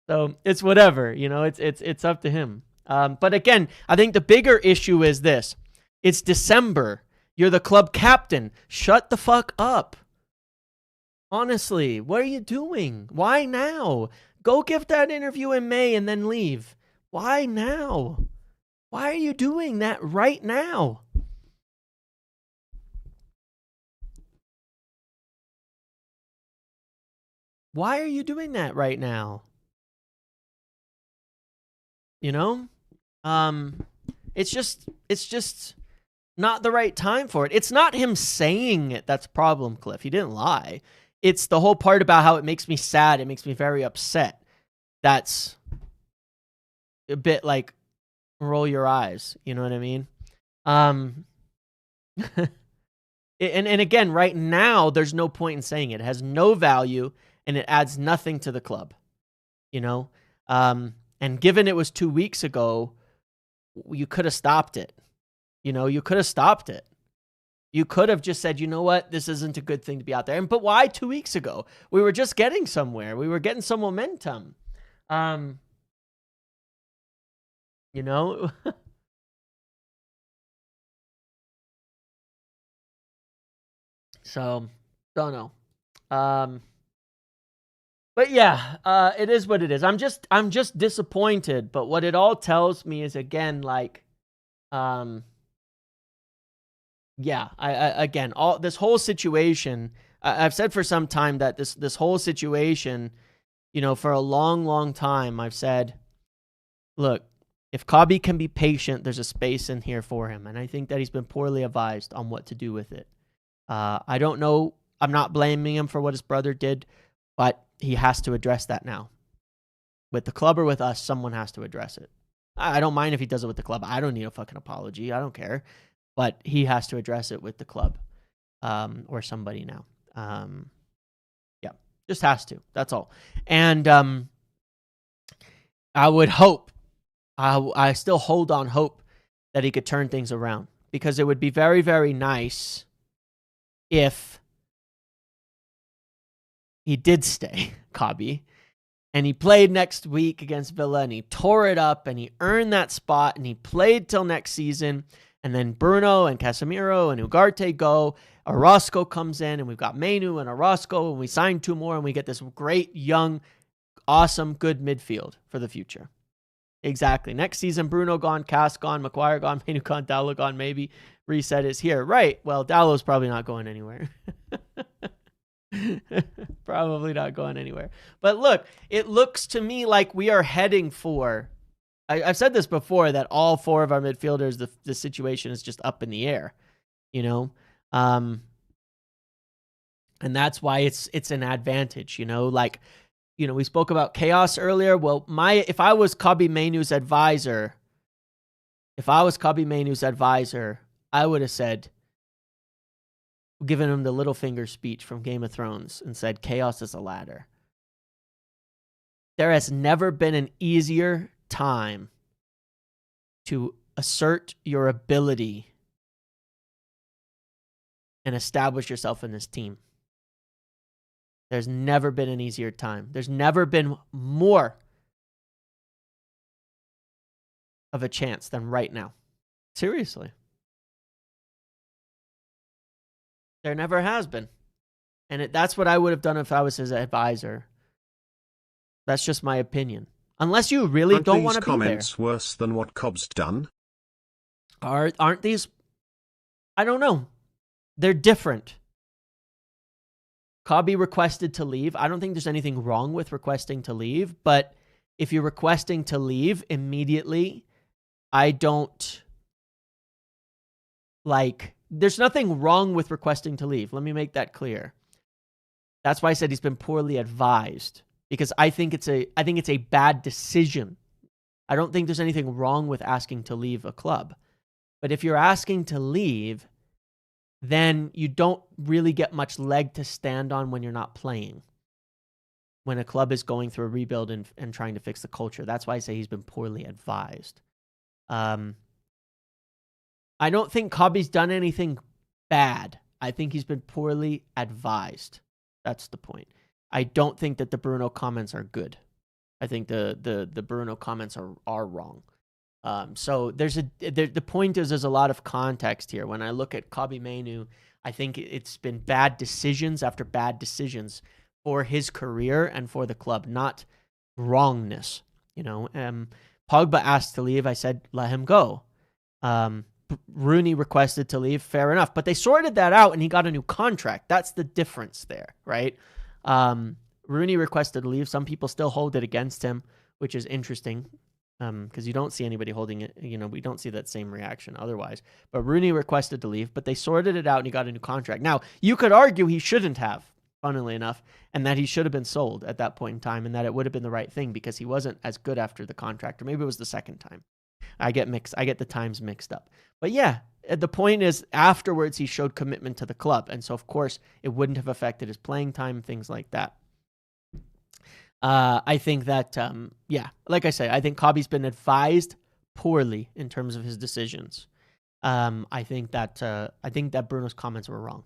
So it's whatever, it's up to him. But again, I think the bigger issue is this. It's December. You're the club captain. Shut the fuck up. Honestly, what are you doing? Why now? Go give that interview in May and then leave. Why now? Why are you doing that right now? Why are you doing that right now? It's just not the right time for it. It's not him saying it that's a problem, Cliff. He didn't lie. It's the whole part about how it makes me sad. It makes me very upset. That's a bit like roll your eyes. You know what I mean? And again, right now, there's no point in saying it. It has no value, and it adds nothing to the club. You know? And given it was 2 weeks ago, you could have stopped it. You know, you could have stopped it. You could have just said, you know what, this isn't a good thing to be out there. But why 2 weeks ago? We were just getting somewhere. We were getting some momentum. You know? So, don't know. But yeah, it is what it is. I'm just disappointed. But what it all tells me is, again, like, yeah, again, all this whole situation. I've said for some time that this whole situation, you know, for a long, long time, I've said, look, if Kobbie can be patient, there's a space in here for him, and I think that he's been poorly advised on what to do with it. I don't know. I'm not blaming him for what his brother did, but he has to address that now. With the club or with us, someone has to address it. I don't mind if he does it with the club. I don't need a fucking apology. I don't care. But he has to address it with the club or somebody now. Yeah, just has to. That's all. And I would hope, I still hold on hope that he could turn things around, because it would be very, very nice if he did stay, Kobbie, and he played next week against Villa, and he tore it up, and he earned that spot, and he played till next season, and then Bruno and Casemiro and Ugarte go, Orozco comes in, and we've got Mainoo and Orozco, and we sign 2 more, and we get this great, young, awesome, good midfield for the future. Exactly. Next season, Bruno gone, Cass gone, Maguire gone, Mainoo gone, Dallo gone, maybe reset is here. Right. Well, Dallo's probably not going anywhere. Probably not going anywhere. But look, it looks to me like we are heading for, I've said this before, that all 4 of our midfielders, the situation is just up in the air, you know? And that's why it's an advantage, you know? Like, you know, we spoke about chaos earlier. Well, if I was Kobbie Mainoo's advisor, I would have said, given him the Littlefinger speech from Game of Thrones and said, chaos is a ladder. There has never been an easier time to assert your ability and establish yourself in this team. There's never been an easier time. There's never been more of a chance than right now. Seriously. There never has been. And that's what I would have done if I was his advisor. That's just my opinion. Unless you really don't want to be there. Aren't these comments worse than what Cobb's done? Aren't these? I don't know. They're different. Kobbie requested to leave. I don't think there's anything wrong with requesting to leave, but if you're requesting to leave immediately, I don't like... There's nothing wrong with requesting to leave. Let me make that clear. That's why I said he's been poorly advised, because I think it's a bad decision. I don't think there's anything wrong with asking to leave a club. But if you're asking to leave, then you don't really get much leg to stand on when you're not playing. When a club is going through a rebuild and trying to fix the culture. That's why I say he's been poorly advised. I don't think Kobbie's done anything bad. I think he's been poorly advised. That's the point. I don't think that the Bruno comments are good. I think the Bruno comments are wrong. So the point is there's a lot of context here. When I look at Kobbie Mainoo, I think it's been bad decisions after bad decisions for his career and for the club, not wrongness. You know, Pogba asked to leave. I said, let him go. Rooney requested to leave. Fair enough. But they sorted that out and he got a new contract. That's the difference there, right? Rooney requested to leave. Some people still hold it against him, which is interesting. because you don't see anybody holding it. We don't see that same reaction otherwise. But Rooney requested to leave, but they sorted it out and he got a new contract. Now, you could argue he shouldn't have, funnily enough, and that he should have been sold at that point in time, and that it would have been the right thing because he wasn't as good after the contract, or maybe it was the second time. I get the times mixed up. But yeah, the point is afterwards he showed commitment to the club, and so of course it wouldn't have affected his playing time, things like that. I think that, like I say, I think Kobbie's been advised poorly in terms of his decisions. I think that Bruno's comments were wrong.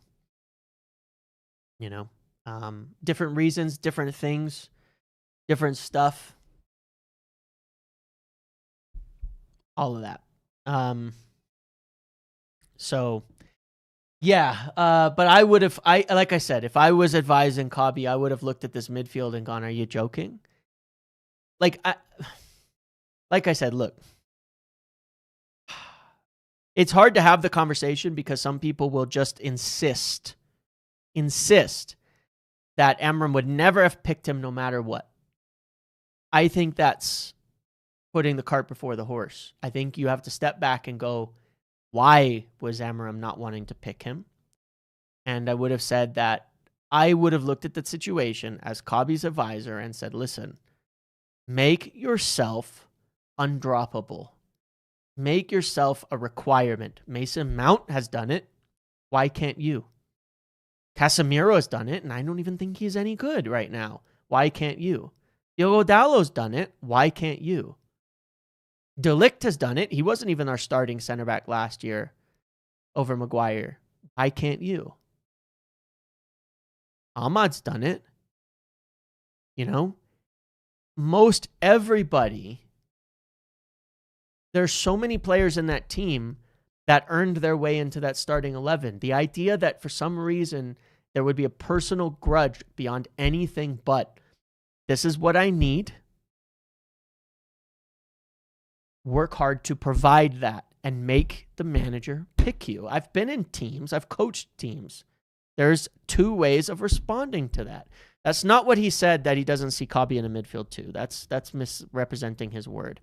Different reasons, different things, different stuff. All of that. So yeah, but like I said, if I was advising Kobbie, I would have looked at this midfield and gone, are you joking? Like I said, look, it's hard to have the conversation because some people will just insist that Amram would never have picked him no matter what. I think that's putting the cart before the horse. I think you have to step back and go, why was Amram not wanting to pick him? And I would have said that I would have looked at the situation as Kobbie's advisor and said, listen, make yourself undroppable. Make yourself a requirement. Mason Mount has done it. Why can't you? Casemiro has done it, and I don't even think he's any good right now. Why can't you? Diogo Dalot's done it. Why can't you? De Ligt has done it. He wasn't even our starting center back last year over Maguire. Why can't you? Ahmad's done it. Most everybody. There's so many players in that team that earned their way into that starting 11. The idea that for some reason there would be a personal grudge beyond anything but, this is what I need. Work hard to provide that and make the manager pick you. I've been in teams. I've coached teams. There's two ways of responding to that. That's not what he said, that he doesn't see Kobbie in a midfield too. That's misrepresenting his word.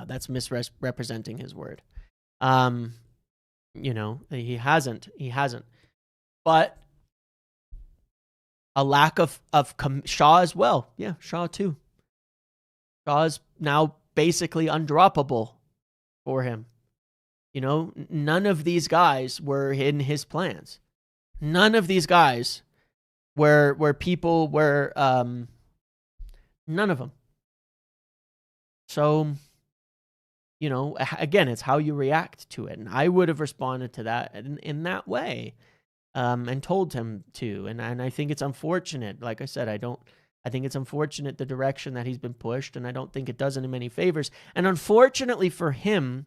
That's misrepresenting his word. He hasn't. But a lack of Shaw as well. Yeah, Shaw too. Shaw's now basically undroppable for him. None of these guys were in his plans. None of these guys were people were none of them. So, again, it's how you react to it. And I would have responded to that in that way, and told him to. And I think it's unfortunate. Like I said, I think it's unfortunate the direction that he's been pushed, and I don't think it does him any favors. And unfortunately for him,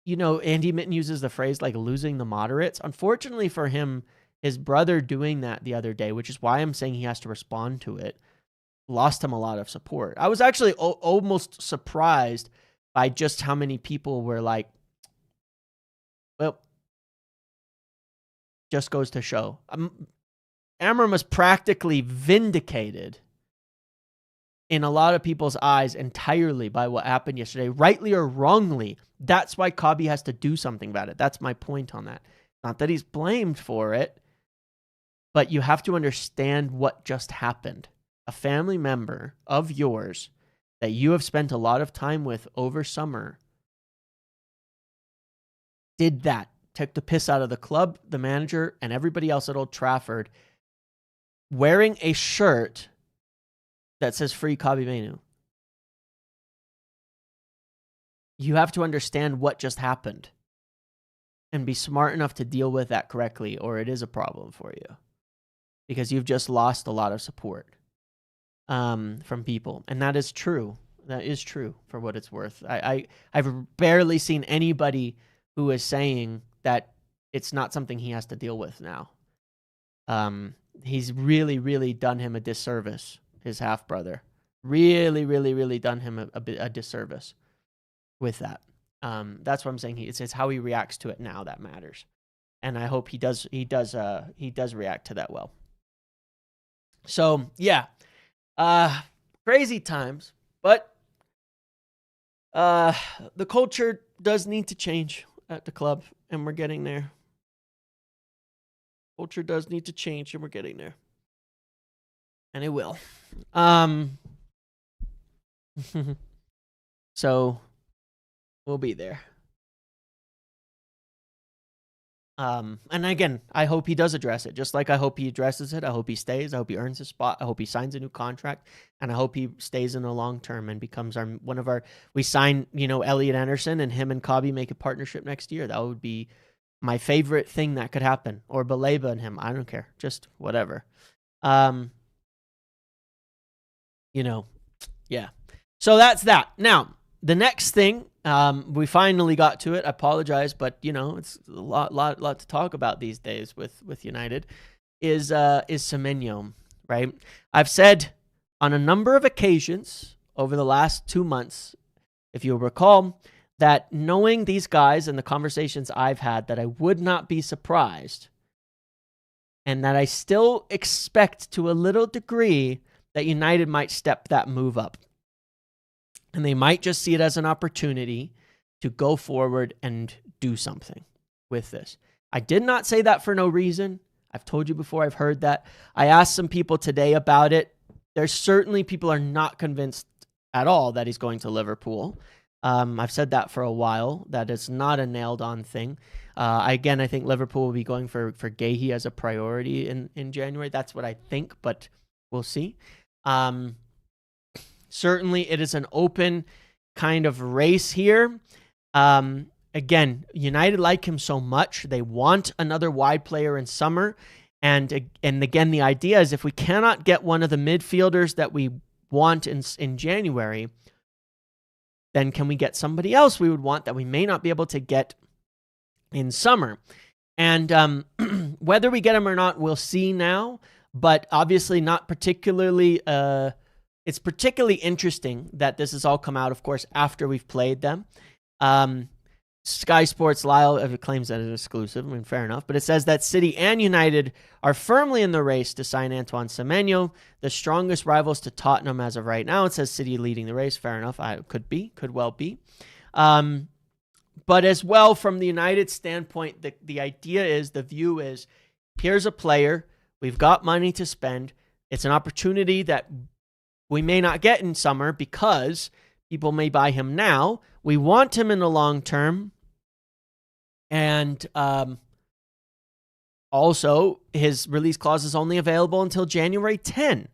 Andy Mitten uses the phrase like losing the moderates. Unfortunately for him, his brother doing that the other day, which is why I'm saying he has to respond to it, lost him a lot of support. I was actually almost surprised by just how many people were like, well, just goes to show. Amram was practically vindicated in a lot of people's eyes entirely by what happened yesterday, rightly or wrongly. That's why Kobbie has to do something about it. That's my point on that. Not that he's blamed for it, but you have to understand what just happened. A family member of yours that you have spent a lot of time with over summer did that, took the piss out of the club, the manager, and everybody else at Old Trafford, wearing a shirt that says free Kobbie Mainoo. You have to understand what just happened and be smart enough to deal with that correctly, or it is a problem for you because you've just lost a lot of support from people. And that is true. That is true for what it's worth. I've barely seen anybody who is saying that it's not something he has to deal with now. He's really, really done him a disservice, his half-brother. Really, really, really done him a disservice with that. That's what I'm saying. It's how he reacts to it now that matters. And I hope he does react to that well. So, yeah. Crazy times, but The culture does need to change at the club, and we're getting there. Culture does need to change, and we're getting there. And it will. So we'll be there. And again, I hope he does address it. Just like I hope he addresses it. I hope he stays. I hope he earns his spot. I hope he signs a new contract, and I hope he stays in the long term and becomes one of our. We sign, Elliot Anderson, and him and Kobbie make a partnership next year. That would be my favorite thing that could happen. Or Baleba and him. I don't care. Just whatever. Yeah. So that's that. Now, the next thing, we finally got to it. I apologize, but it's a lot to talk about these days with United. Is Semenyo, right? I've said on a number of occasions over the last 2 months, if you'll recall, that knowing these guys and the conversations I've had, that I would not be surprised, and that I still expect to a little degree that United might step that move up. And they might just see it as an opportunity to go forward and do something with this. I did not say that for no reason. I've told you before, I've heard that. I asked some people today about it. There's certainly people are not convinced at all that he's going to Liverpool. I've said that for a while, that it's not a nailed-on thing. I think Liverpool will be going for Guehi as a priority in January. That's what I think, but we'll see. Certainly, it is an open kind of race here. Again, United like him so much. They want another wide player in summer. And again, the idea is if we cannot get one of the midfielders that we want in January, then can we get somebody else we would want that we may not be able to get in summer? And whether we get him or not, we'll see now. But obviously not particularly... It's particularly interesting that this has all come out, of course, after we've played them. Sky Sports Lyle claims that it's exclusive. I mean, fair enough. But it says that City and United are firmly in the race to sign Antoine Semenyo, the strongest rivals to Tottenham as of right now. It says City leading the race. Fair enough. Could well be. But as well, from the United standpoint, the idea is, the view is, here's a player. We've got money to spend. It's an opportunity that we may not get in summer because people may buy him now. We want him in the long term. And also, his release clause is only available until January 10.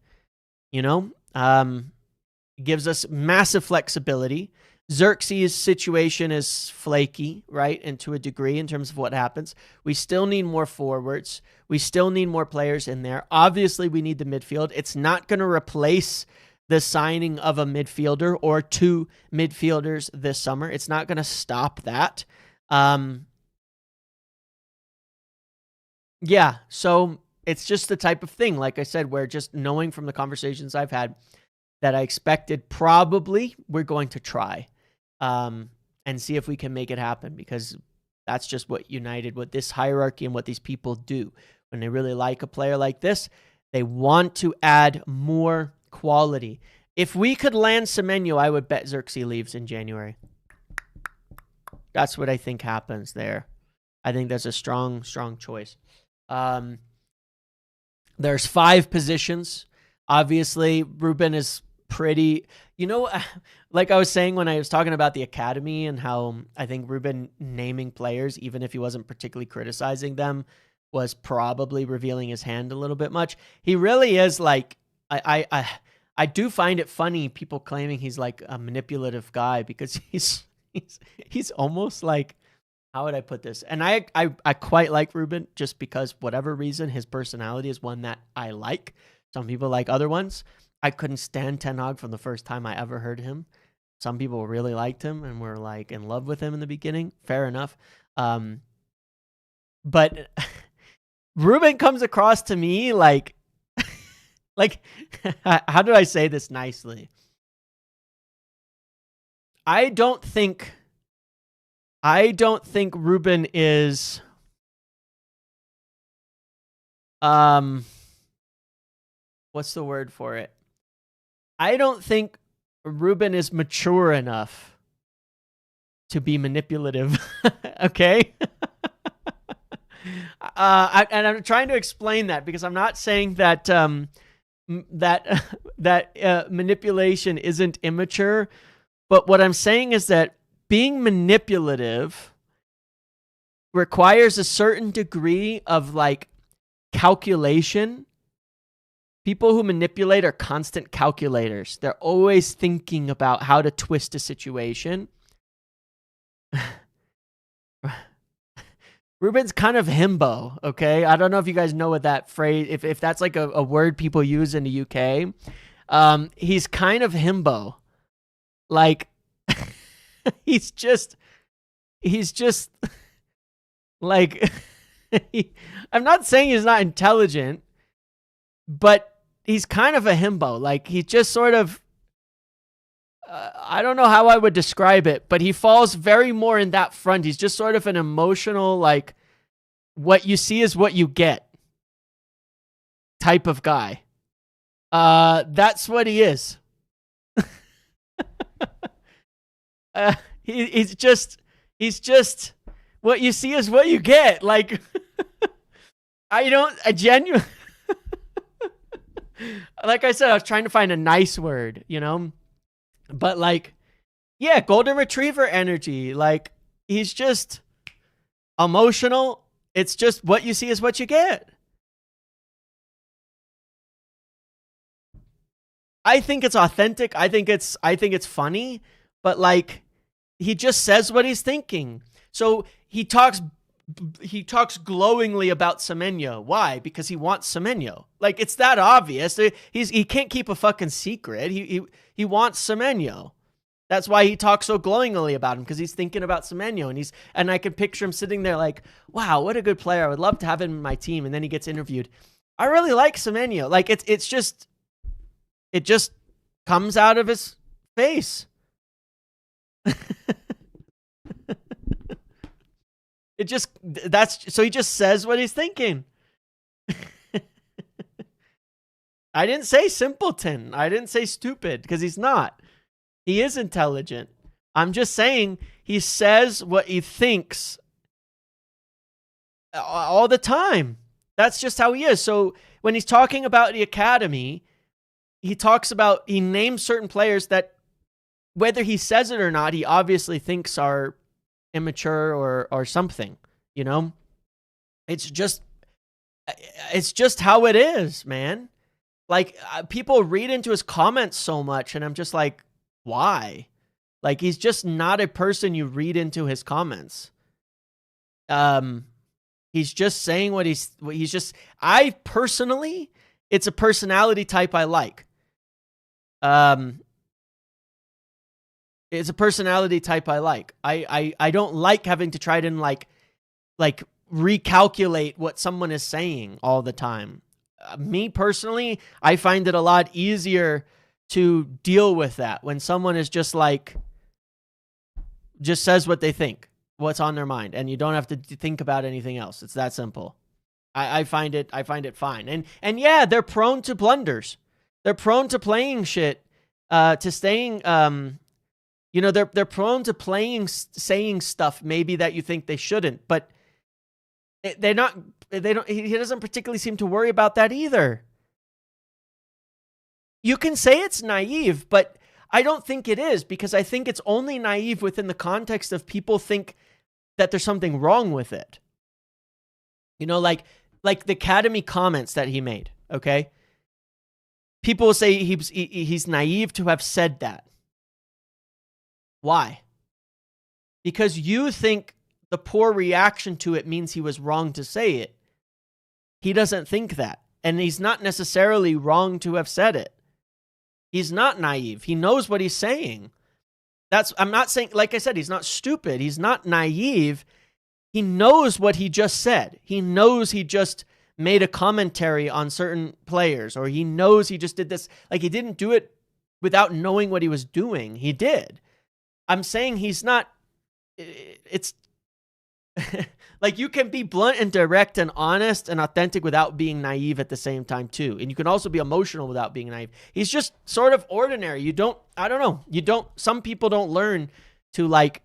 Gives us massive flexibility. Xerxes' situation is flaky, right? And to a degree in terms of what happens. We still need more forwards. We still need more players in there. Obviously, we need the midfield. It's not going to replace the signing of a midfielder or 2 midfielders this summer. It's not going to stop that. So it's just the type of thing, like I said, where just knowing from the conversations I've had that I expected probably we're going to try and see if we can make it happen, because that's just what this hierarchy and what these people do. When they really like a player like this, they want to add more quality. If we could land Semenyo, I would bet Xerxes leaves in January. That's what I think happens there. I think that's a strong choice. There's 5 positions. Obviously, Ruben is pretty... like I was saying when I was talking about the academy and how I think Ruben naming players, even if he wasn't particularly criticizing them, was probably revealing his hand a little bit much. He really is like... I do find it funny people claiming he's like a manipulative guy, because he's almost like, how would I put this? And I quite like Ruben, just because whatever reason, his personality is one that I like. Some people like other ones. I couldn't stand Ten Hag from the first time I ever heard him. Some people really liked him and were like in love with him in the beginning. Fair enough. But Ruben comes across to me like how do I say this nicely? I don't think Ruben is what's the word for it? I don't think Ruben is mature enough to be manipulative. Okay. And I'm trying to explain that because I'm not saying that manipulation isn't immature, but what I'm saying is that being manipulative requires a certain degree of like calculation. People who manipulate are constant calculators. They're always thinking about how to twist a situation. Ruben's kind of himbo, okay? I don't know if you guys know what that phrase, if that's like a word people use in the UK. He's kind of himbo. Like, he's just like, I'm not saying he's not intelligent, but he's kind of a himbo. Like, he just sort of, I don't know how I would describe it, but he falls very more in that front. He's just sort of an emotional, like, what you see is what you get type of guy. That's what he is. He's just what you see is what you get. Like, I genuinely, like I said, I was trying to find a nice word, you know? But like, yeah, golden retriever energy. Like, he's just emotional. It's just what you see is what you get. I think it's authentic. I think it's funny, but like, he just says what he's thinking. So he talks glowingly about Semenyo. Why? Because he wants Semenyo. Like, it's that obvious. He can't keep a fucking secret. He wants Semenyo. That's why he talks so glowingly about him, because he's thinking about Semenyo, and I can picture him sitting there like, wow, what a good player. I would love to have him in my team. And then he gets interviewed. I really like Semenyo. Like, it just comes out of his face. So he just says what he's thinking. I didn't say simpleton. I didn't say stupid, because he's not. He is intelligent. I'm just saying he says what he thinks all the time. That's just how he is. So when he's talking about the academy, he names certain players that, whether he says it or not, he obviously thinks are immature or something, you know? It's just how it is, man. Like, people read into his comments so much, and I'm just like, why? Like, he's just not a person you read into his comments. He's just saying I personally, it's a personality type I like. It's a personality type I like. I don't like having to try to like recalculate what someone is saying all the time. Me personally, I find it a lot easier to deal with that when someone is just says what they think, what's on their mind, and you don't have to think about anything else. It's that simple. I find it fine. And yeah, they're prone to blunders. They're prone to playing shit, to staying, they're prone to saying stuff maybe that you think they shouldn't, but he doesn't particularly seem to worry about that either. You can say it's naive, but I don't think it is, because I think it's only naive within the context of people think that there's something wrong with it. You know, like the academy comments that he made, okay? People will say he's naive to have said that. Why? Because you think the poor reaction to it means he was wrong to say it. He doesn't think that. And he's not necessarily wrong to have said it. He's not naive. He knows what he's saying. I'm not saying, like I said, he's not stupid. He's not naive. He knows what he just said. He knows he just made a commentary on certain players, or he knows he just did this. Like, he didn't do it without knowing what he was doing. He did. I'm saying he's not, it's like, you can be blunt and direct and honest and authentic without being naive at the same time too. And you can also be emotional without being naive. He's just sort of ordinary. Some people don't learn to like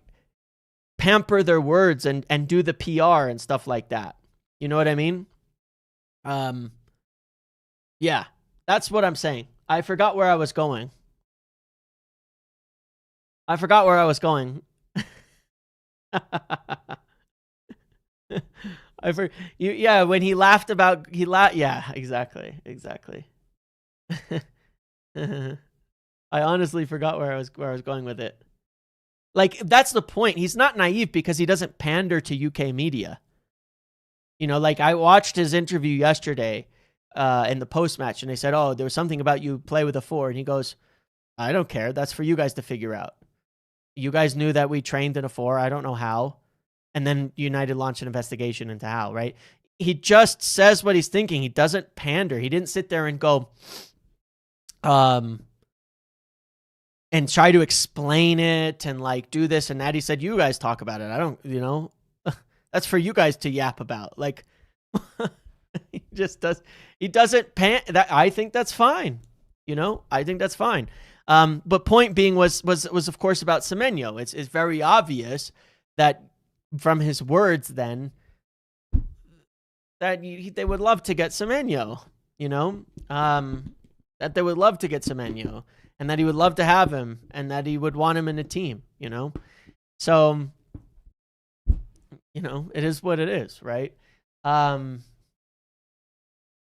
pamper their words and do the PR and stuff like that. You know what I mean? Yeah, that's what I'm saying. I forgot where I was going. Yeah, when he laughed about yeah, exactly. I honestly forgot where I was going with it. Like, that's the point. He's not naive because he doesn't pander to UK media. You know, like, I watched his interview yesterday in the post-match, and they said, oh, there was something about you play with a 4, and he goes, I don't care. That's for you guys to figure out. You guys knew that we trained in a 4. I don't know how. And then United launched an investigation into how, right? He just says what he's thinking. He doesn't pander. He didn't sit there and go, and try to explain it and like do this and that. He said, you guys talk about it. I don't, you know, that's for you guys to yap about. Like, he just does. He doesn't that. I think that's fine. You know, I think that's fine. But point being was of course about Semenyo. It's very obvious that from his words then that they would love to get Semenyo, you know, that they would love to get Semenyo and that he would love to have him and that he would want him in a team, you know? So, you know, it is what it is, right?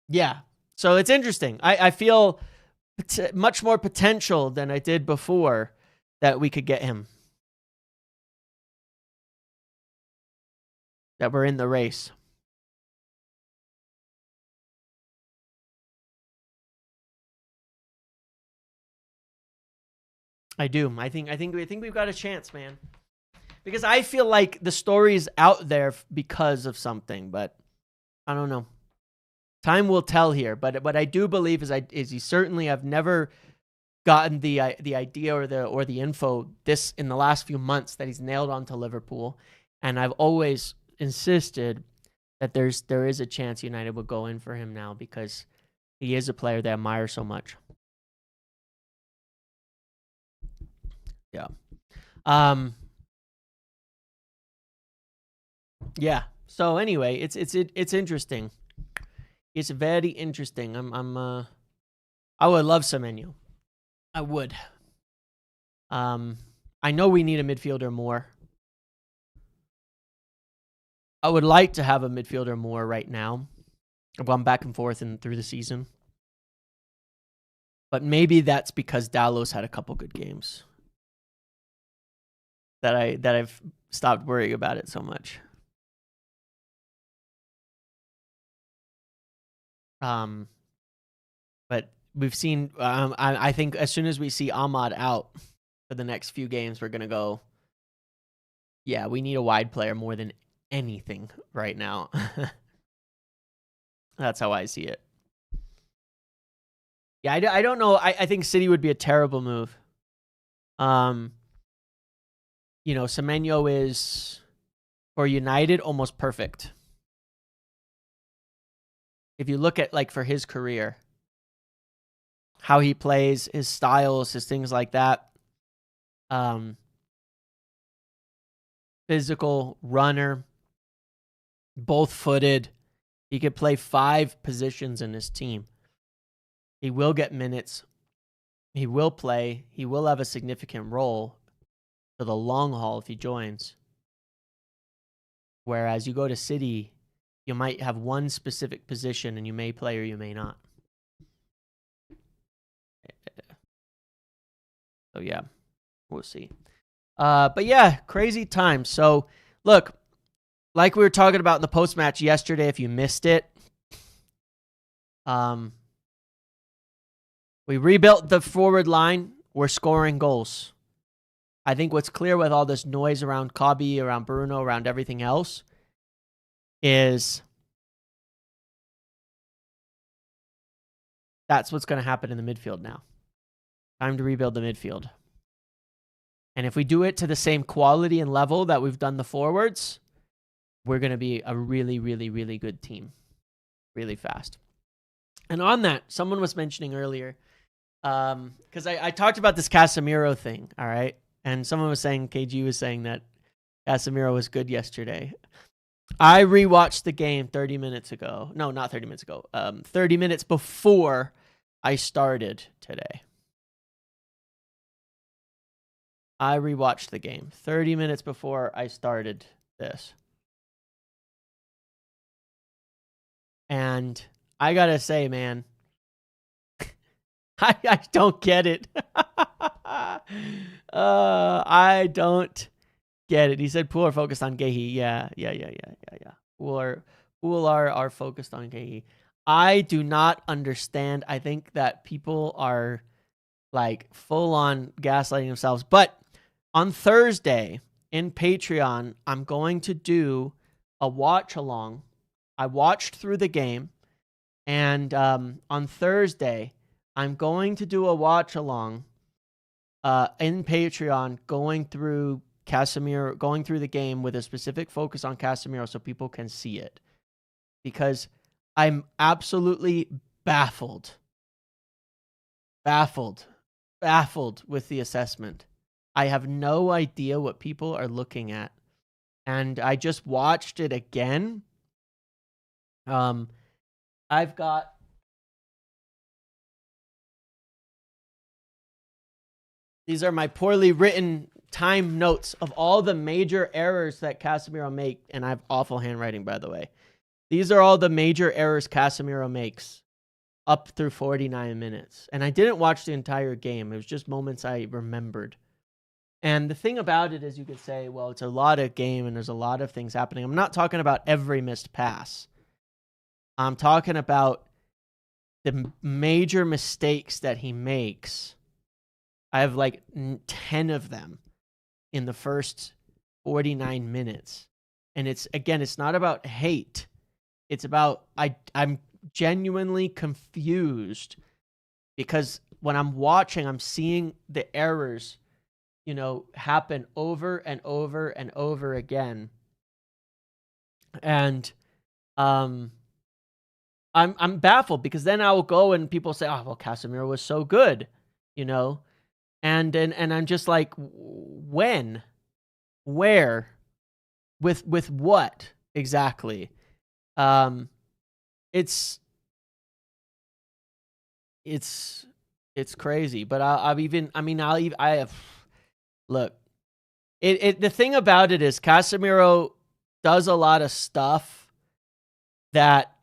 Yeah. So it's interesting. I feel much more potential than I did before that we could get him. That we're in the race. I do. I think we've got a chance, man. Because I feel like the story's out there because of something, but I don't know. Time will tell here, but what I do believe is he certainly, I've never gotten the idea or the info this in the last few months that he's nailed onto Liverpool, and I've always insisted that there is a chance United will go in for him now because he is a player they admire so much. Yeah. Yeah. So anyway, it's interesting. It's very interesting. I would love Semenyo. I would. I know we need a midfielder more. I would like to have a midfielder more right now. I've gone back and forth through the season. But maybe that's because Dallos had a couple good games. That I've stopped worrying about it so much. But we've seen, I think as soon as we see Ahmad out for the next few games, we're going to go, yeah, we need a wide player more than anything right now. That's how I see it. Yeah, I don't know. I think City would be a terrible move. You know, Semenyo is, for United, almost perfect. If you look at, like, for his career, how he plays, his styles, his things like that. Physical, runner, both-footed. He could play 5 positions in his team. He will get minutes. He will play. He will have a significant role for the long haul if he joins. Whereas you go to City, you might have one specific position and you may play or you may not. So yeah, we'll see. But yeah, crazy times. So look, like we were talking about in the post-match yesterday, if you missed it, we rebuilt the forward line. We're scoring goals. I think what's clear with all this noise around Kobbie, around Bruno, around everything else is that's what's going to happen in the midfield now. Time to rebuild the midfield. And if we do it to the same quality and level that we've done the forwards, we're going to be a really, really, really good team. Really fast. And on that, someone was mentioning earlier, because I talked about this Casemiro thing, all right? And someone was saying, KG was saying that Casemiro was good yesterday. I rewatched the game 30 minutes ago. No, not 30 minutes ago. 30 minutes before I started today. I rewatched the game 30 minutes before I started this. And I gotta say, man, I don't get it. I don't get it. He said Pool are focused on Gehi. Yeah. Pool are focused on Gehi. I do not understand. I think that people are like full on gaslighting themselves. But on Thursday in Patreon, I'm going to do a watch along. I watched through the game, and on Thursday, I'm going to do a watch along in Patreon, going through Casemiro, going through the game with a specific focus on Casemiro so people can see it. Because I'm absolutely baffled with the assessment. I have no idea what people are looking at. And I just watched it again. I've got these are my poorly written time notes of all the major errors that Casemiro make, and I have awful handwriting, by the way. These are all the major errors Casemiro makes up through 49 minutes. And I didn't watch the entire game. It was just moments I remembered. And the thing about it is you could say, well, it's a lot of game and there's a lot of things happening. I'm not talking about every missed pass. I'm talking about the major mistakes that he makes. I have like 10 of them in the first 49 minutes. And it's not about hate. It's about, I'm genuinely confused because when I'm watching, I'm seeing the errors, happen over and over and over again. And I'm baffled because then I will go and people say, oh, well, Casemiro was so good, and I'm just like, when, where, with what exactly? It's crazy, but look, the thing about it is Casemiro does a lot of stuff that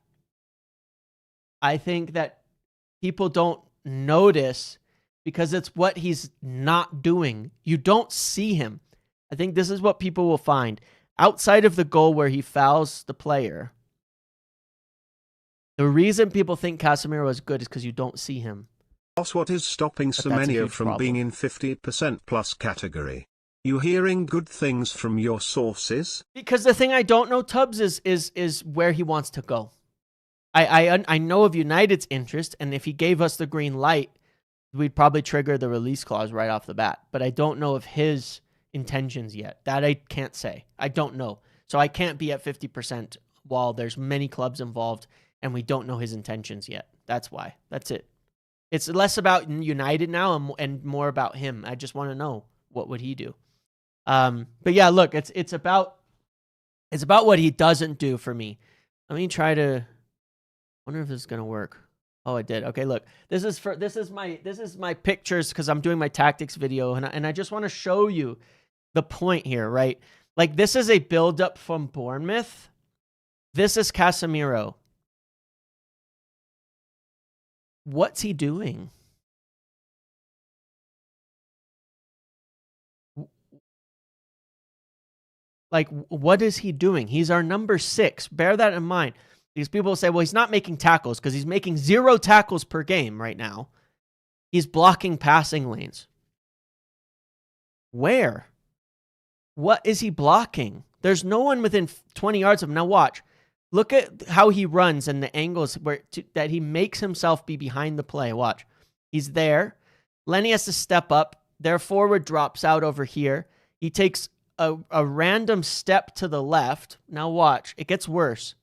I think that people don't notice because it's what he's not doing. You don't see him. I think this is what people will find. Outside of the goal where he fouls the player, the reason people think Casemiro is good is because you don't see him. What is stopping Semenyo from being in 50% plus category? You hearing good things from your sources? Because the thing I don't know, Tubbs, is where he wants to go. I know of United's interest, and if he gave us the green light, we'd probably trigger the release clause right off the bat. But I don't know of his intentions yet. That I can't say. I don't know. So I can't be at 50% while there's many clubs involved, and we don't know his intentions yet. That's why. That's it. It's less about United now and more about him. I just want to know, what would he do? But yeah, look, it's about what he doesn't do for me. Let me try to wonder if this is gonna work. Oh, it did. Okay, look. This is my pictures because I'm doing my tactics video, and I just want to show you the point here, right? Like, this is a build-up from Bournemouth. This is Casemiro. What's he doing? Like, what is he doing? He's our number 6. Bear that in mind. These people say, well, he's not making tackles because he's making 0 tackles per game right now. He's blocking passing lanes. Where? What is he blocking? There's no one within 20 yards of him. Now watch. Look at how he runs and the angles that he makes himself be behind the play. Watch. He's there. Lenny has to step up. Their forward drops out over here. He takes a random step to the left. Now watch. It gets worse.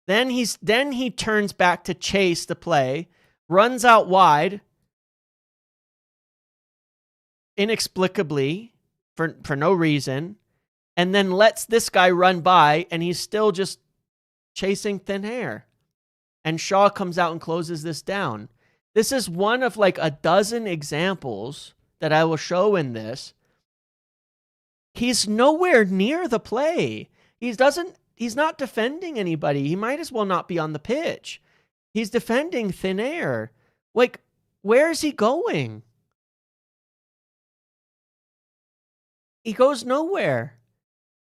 Then he turns back to chase the play, runs out wide, inexplicably, for no reason, and then lets this guy run by, and he's still just chasing thin air. And Shaw comes out and closes this down. This is one of like a dozen examples that I will show in this. He's nowhere near the play. He's not defending anybody. He might as well not be on the pitch. He's defending thin air. Like, where is he going? He goes nowhere.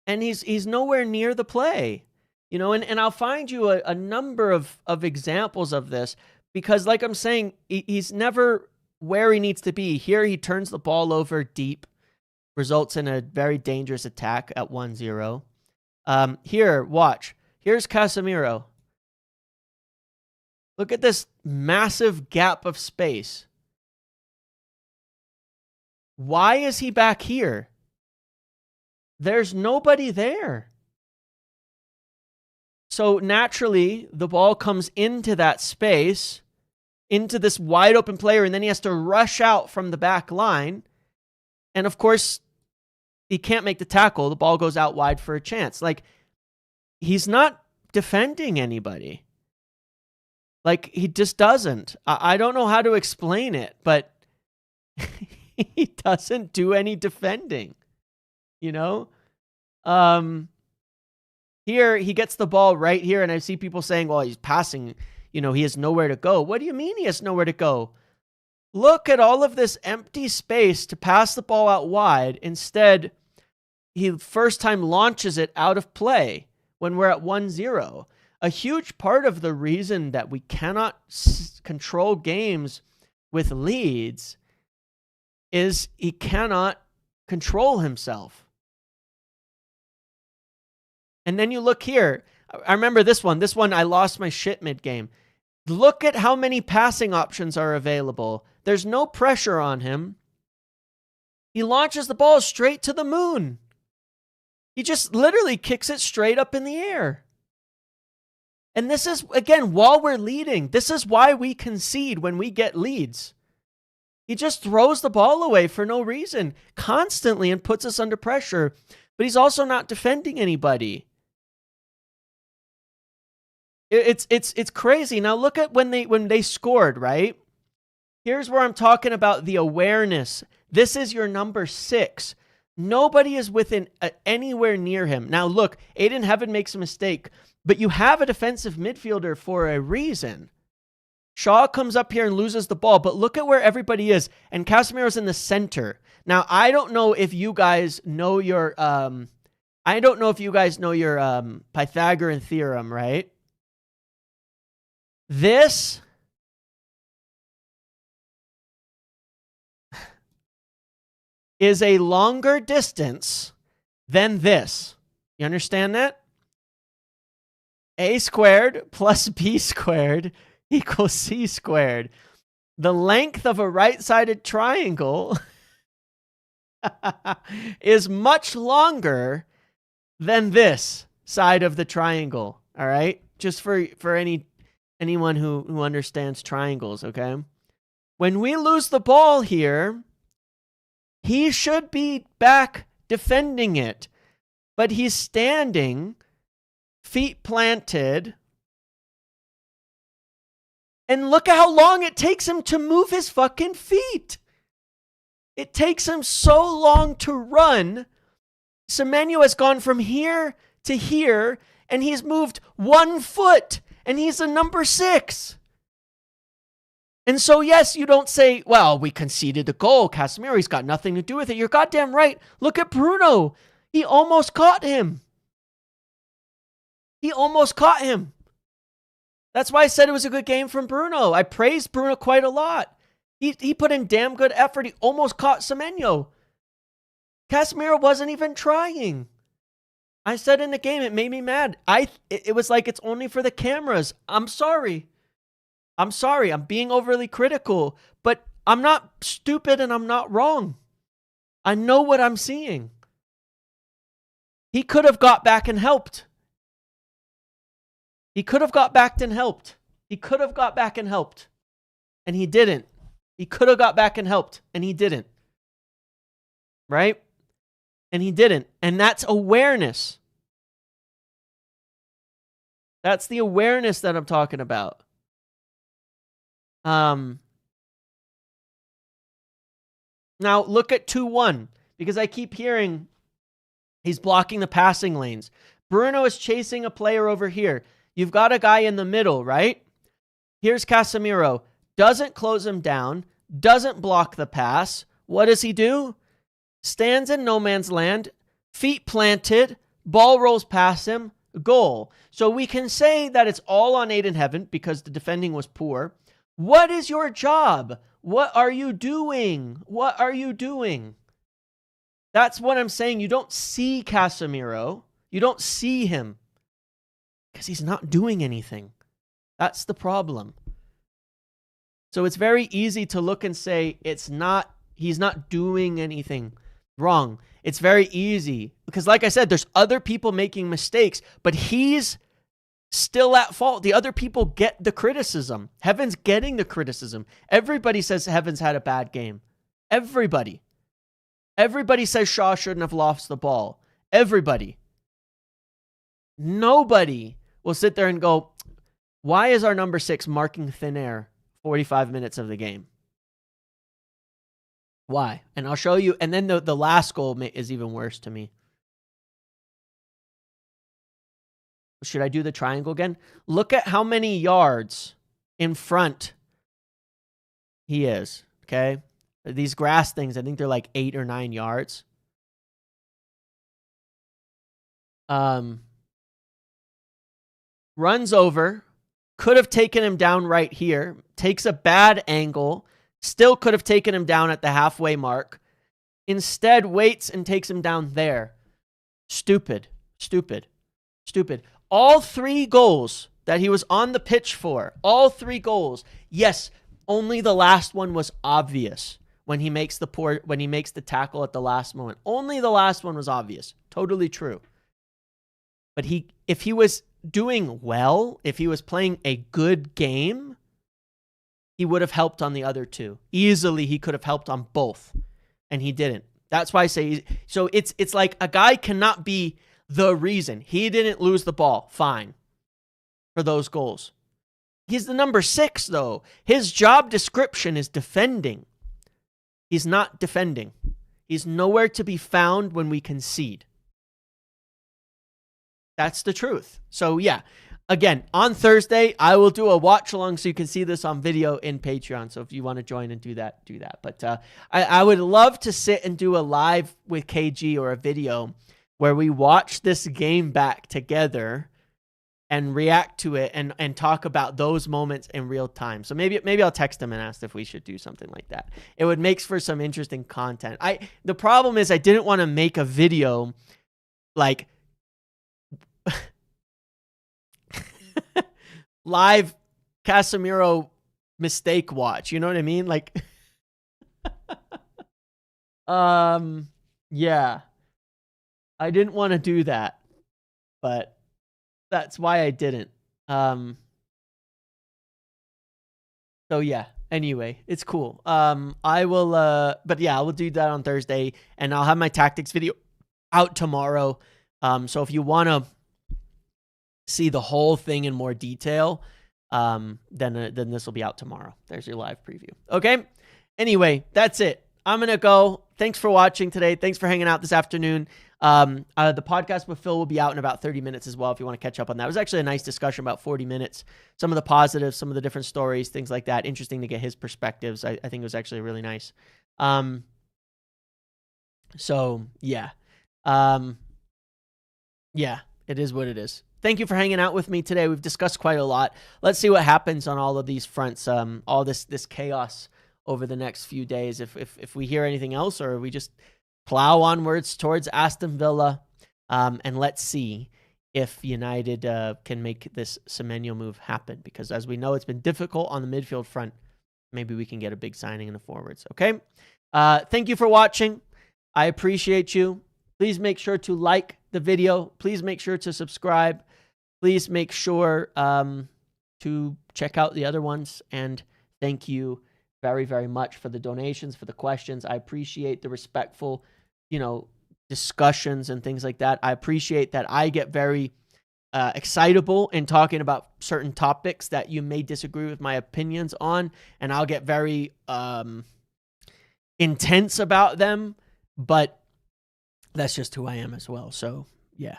And he's nowhere near the play. You know, and I'll find you a number of examples of this, because like I'm saying, he's never where he needs to be. Here he turns the ball over deep, results in a very dangerous attack at 1-0. Here, watch. Here's Casemiro. Look at this massive gap of space. Why is he back here? There's nobody there. So naturally, the ball comes into that space, into this wide open player, and then he has to rush out from the back line. And of course, he can't make the tackle. The ball goes out wide for a chance. Like, he's not defending anybody. Like, he just doesn't. I don't know how to explain it, but he doesn't do any defending, you know? Here, he gets the ball right here, and I see people saying, well, he's passing, you know, he has nowhere to go. What do you mean he has nowhere to go? Look at all of this empty space to pass the ball out wide. Instead, he first time launches it out of play when we're at 1-0. A huge part of the reason that we cannot control games with leads is he cannot control himself. And then you look here. I remember this one. This one, I lost my shit mid-game. Look at how many passing options are available. There's no pressure on him. He launches the ball straight to the moon. He just literally kicks it straight up in the air. And this is, again, while we're leading, this is why we concede when we get leads. He just throws the ball away for no reason, constantly, and puts us under pressure. But he's also not defending anybody. It's crazy. Now look at when they scored, right? Here's where I'm talking about the awareness. This is your number 6. Nobody is within anywhere near him. Now look, Aiden Heaven makes a mistake, but you have a defensive midfielder for a reason. Shaw comes up here and loses the ball, but look at where everybody is. And Casemiro's in the center. Now, I don't know if you guys know your Pythagorean theorem, right? This is a longer distance than this. You understand that? A squared plus B squared equals C squared. The length of a right-sided triangle is much longer than this side of the triangle. All right? Just for anyone who understands triangles, okay? When we lose the ball here, he should be back defending it, but he's standing, feet planted, and look at how long it takes him to move his fucking feet. It takes him so long to run. Semenyo has gone from here to here, and he's moved 1 foot, and he's a number 6. And so, yes, you don't say, well, we conceded the goal. Casemiro's got nothing to do with it. You're goddamn right. Look at Bruno. He almost caught him. He almost caught him. That's why I said it was a good game from Bruno. I praised Bruno quite a lot. He put in damn good effort. He almost caught Semenyo. Casemiro wasn't even trying. I said in the game, it made me mad. It was like it's only for the cameras. I'm sorry. I'm being overly critical, but I'm not stupid and I'm not wrong. I know what I'm seeing. He could have got back and helped. He could have got back and helped. And he didn't. He could have got back and helped, and he didn't. Right? And he didn't. And that's awareness. That's the awareness that I'm talking about. Now look at 2-1, because I keep hearing he's blocking the passing lanes. Bruno is chasing a player over here. You've got a guy in the middle, right? Here's Casemiro. Doesn't close him down. Doesn't block the pass. What does he do? Stands in no man's land. Feet planted. Ball rolls past him. Goal. So we can say that it's all on Aiden Heaven because the defending was poor. What is your job? What are you doing? What are you doing? That's what I'm saying. You don't see Casemiro. You don't see him because he's not doing anything. That's the problem. So it's very easy to look and say he's not doing anything wrong. It's very easy because, like I said, there's other people making mistakes, but he's still at fault. The other people get the criticism. Heaven's getting the criticism. Everybody says Heaven's had a bad game. Everybody. Everybody says Shaw shouldn't have lost the ball. Everybody. Nobody will sit there and go, why is our number 6 marking thin air 45 minutes of the game? Why? And I'll show you. And then the last goal is even worse to me. Should I do the triangle again? Look at how many yards in front he is, okay? These grass things, I think they're like 8 or 9 yards. Runs over, could have taken him down right here, takes a bad angle, still could have taken him down at the halfway mark. Instead, waits and takes him down there. Stupid. All 3 goals that he was on the pitch for, all 3 goals. Yes, only the last one was obvious when he makes the tackle at the last moment. Only the last one was obvious. Totally true. But if he was doing well, if he was playing a good game, he would have helped on the other 2. Easily, he could have helped on both, and he didn't. That's why I say, so it's like a guy cannot be the reason. He didn't lose the ball. Fine. For those goals. He's the number 6, though. His job description is defending. He's not defending. He's nowhere to be found when we concede. That's the truth. So, yeah. Again, on Thursday, I will do a watch along so you can see this on video in Patreon. So if you want to join and do that, do that. But I would love to sit and do a live with KG or a video where we watch this game back together and react to it and talk about those moments in real time. So maybe I'll text him and ask if we should do something like that. It would make for some interesting content. The problem is I didn't want to make a video like live Casemiro mistake watch. You know what I mean? Like, yeah. I didn't want to do that, but that's why I didn't. So yeah, anyway, it's cool. I will, but yeah, I will do that on Thursday, and I'll have my tactics video out tomorrow. So if you want to see the whole thing in more detail, then this will be out tomorrow. There's your live preview. Okay. Anyway, that's it. I'm going to go. Thanks for watching today. Thanks for hanging out this afternoon. The podcast with Phil will be out in about 30 minutes as well if you want to catch up on that. It was actually a nice discussion, about 40 minutes. Some of the positives, some of the different stories, things like that. Interesting to get his perspectives. I think it was actually really nice. So, yeah. Yeah, it is what it is. Thank you for hanging out with me today. We've discussed quite a lot. Let's see what happens on all of these fronts, all this chaos over the next few days. If we hear anything else, or we just plow onwards towards Aston Villa, and let's see if United can make this Semenyo move happen. Because as we know, it's been difficult on the midfield front. Maybe we can get a big signing in the forwards. Okay. Thank you for watching. I appreciate you. Please make sure to like the video. Please make sure to subscribe. Please make sure to check out the other ones. And thank you very, very much for the donations, for the questions. I appreciate the respectful, discussions and things like that. I appreciate that I get very excitable in talking about certain topics that you may disagree with my opinions on, and I'll get very intense about them, but that's just who I am as well. So yeah,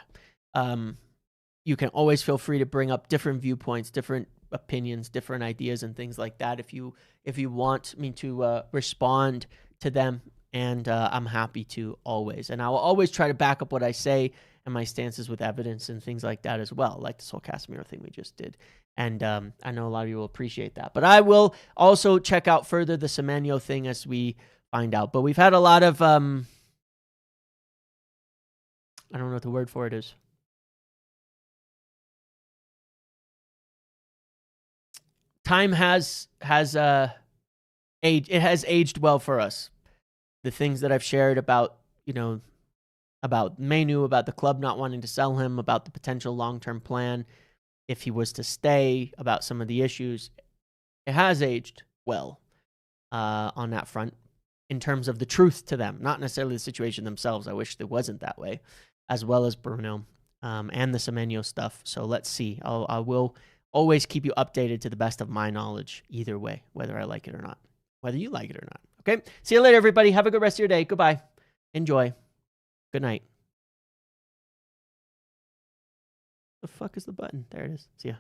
you can always feel free to bring up different viewpoints, different opinions, different ideas and things like that if you want me to respond to them, and I'm happy to always. And I will always try to back up what I say and my stances with evidence and things like that as well, like this whole Casemiro thing we just did. And I know a lot of you will appreciate that. But I will also check out further the Semenyo thing as we find out. But we've had a lot of, I don't know what the word for it is. Time has aged well for us. The things that I've shared about, about Mainoo, about the club not wanting to sell him, about the potential long-term plan if he was to stay, about some of the issues, it has aged well on that front in terms of the truth to them, not necessarily the situation themselves. I wish it wasn't that way, as well as Bruno and the Semenyo stuff. So let's see. I will always keep you updated to the best of my knowledge either way, whether I like it or not, whether you like it or not. Okay? See you later, everybody. Have a good rest of your day. Goodbye. Enjoy. Good night. The fuck is the button? There it is. See ya.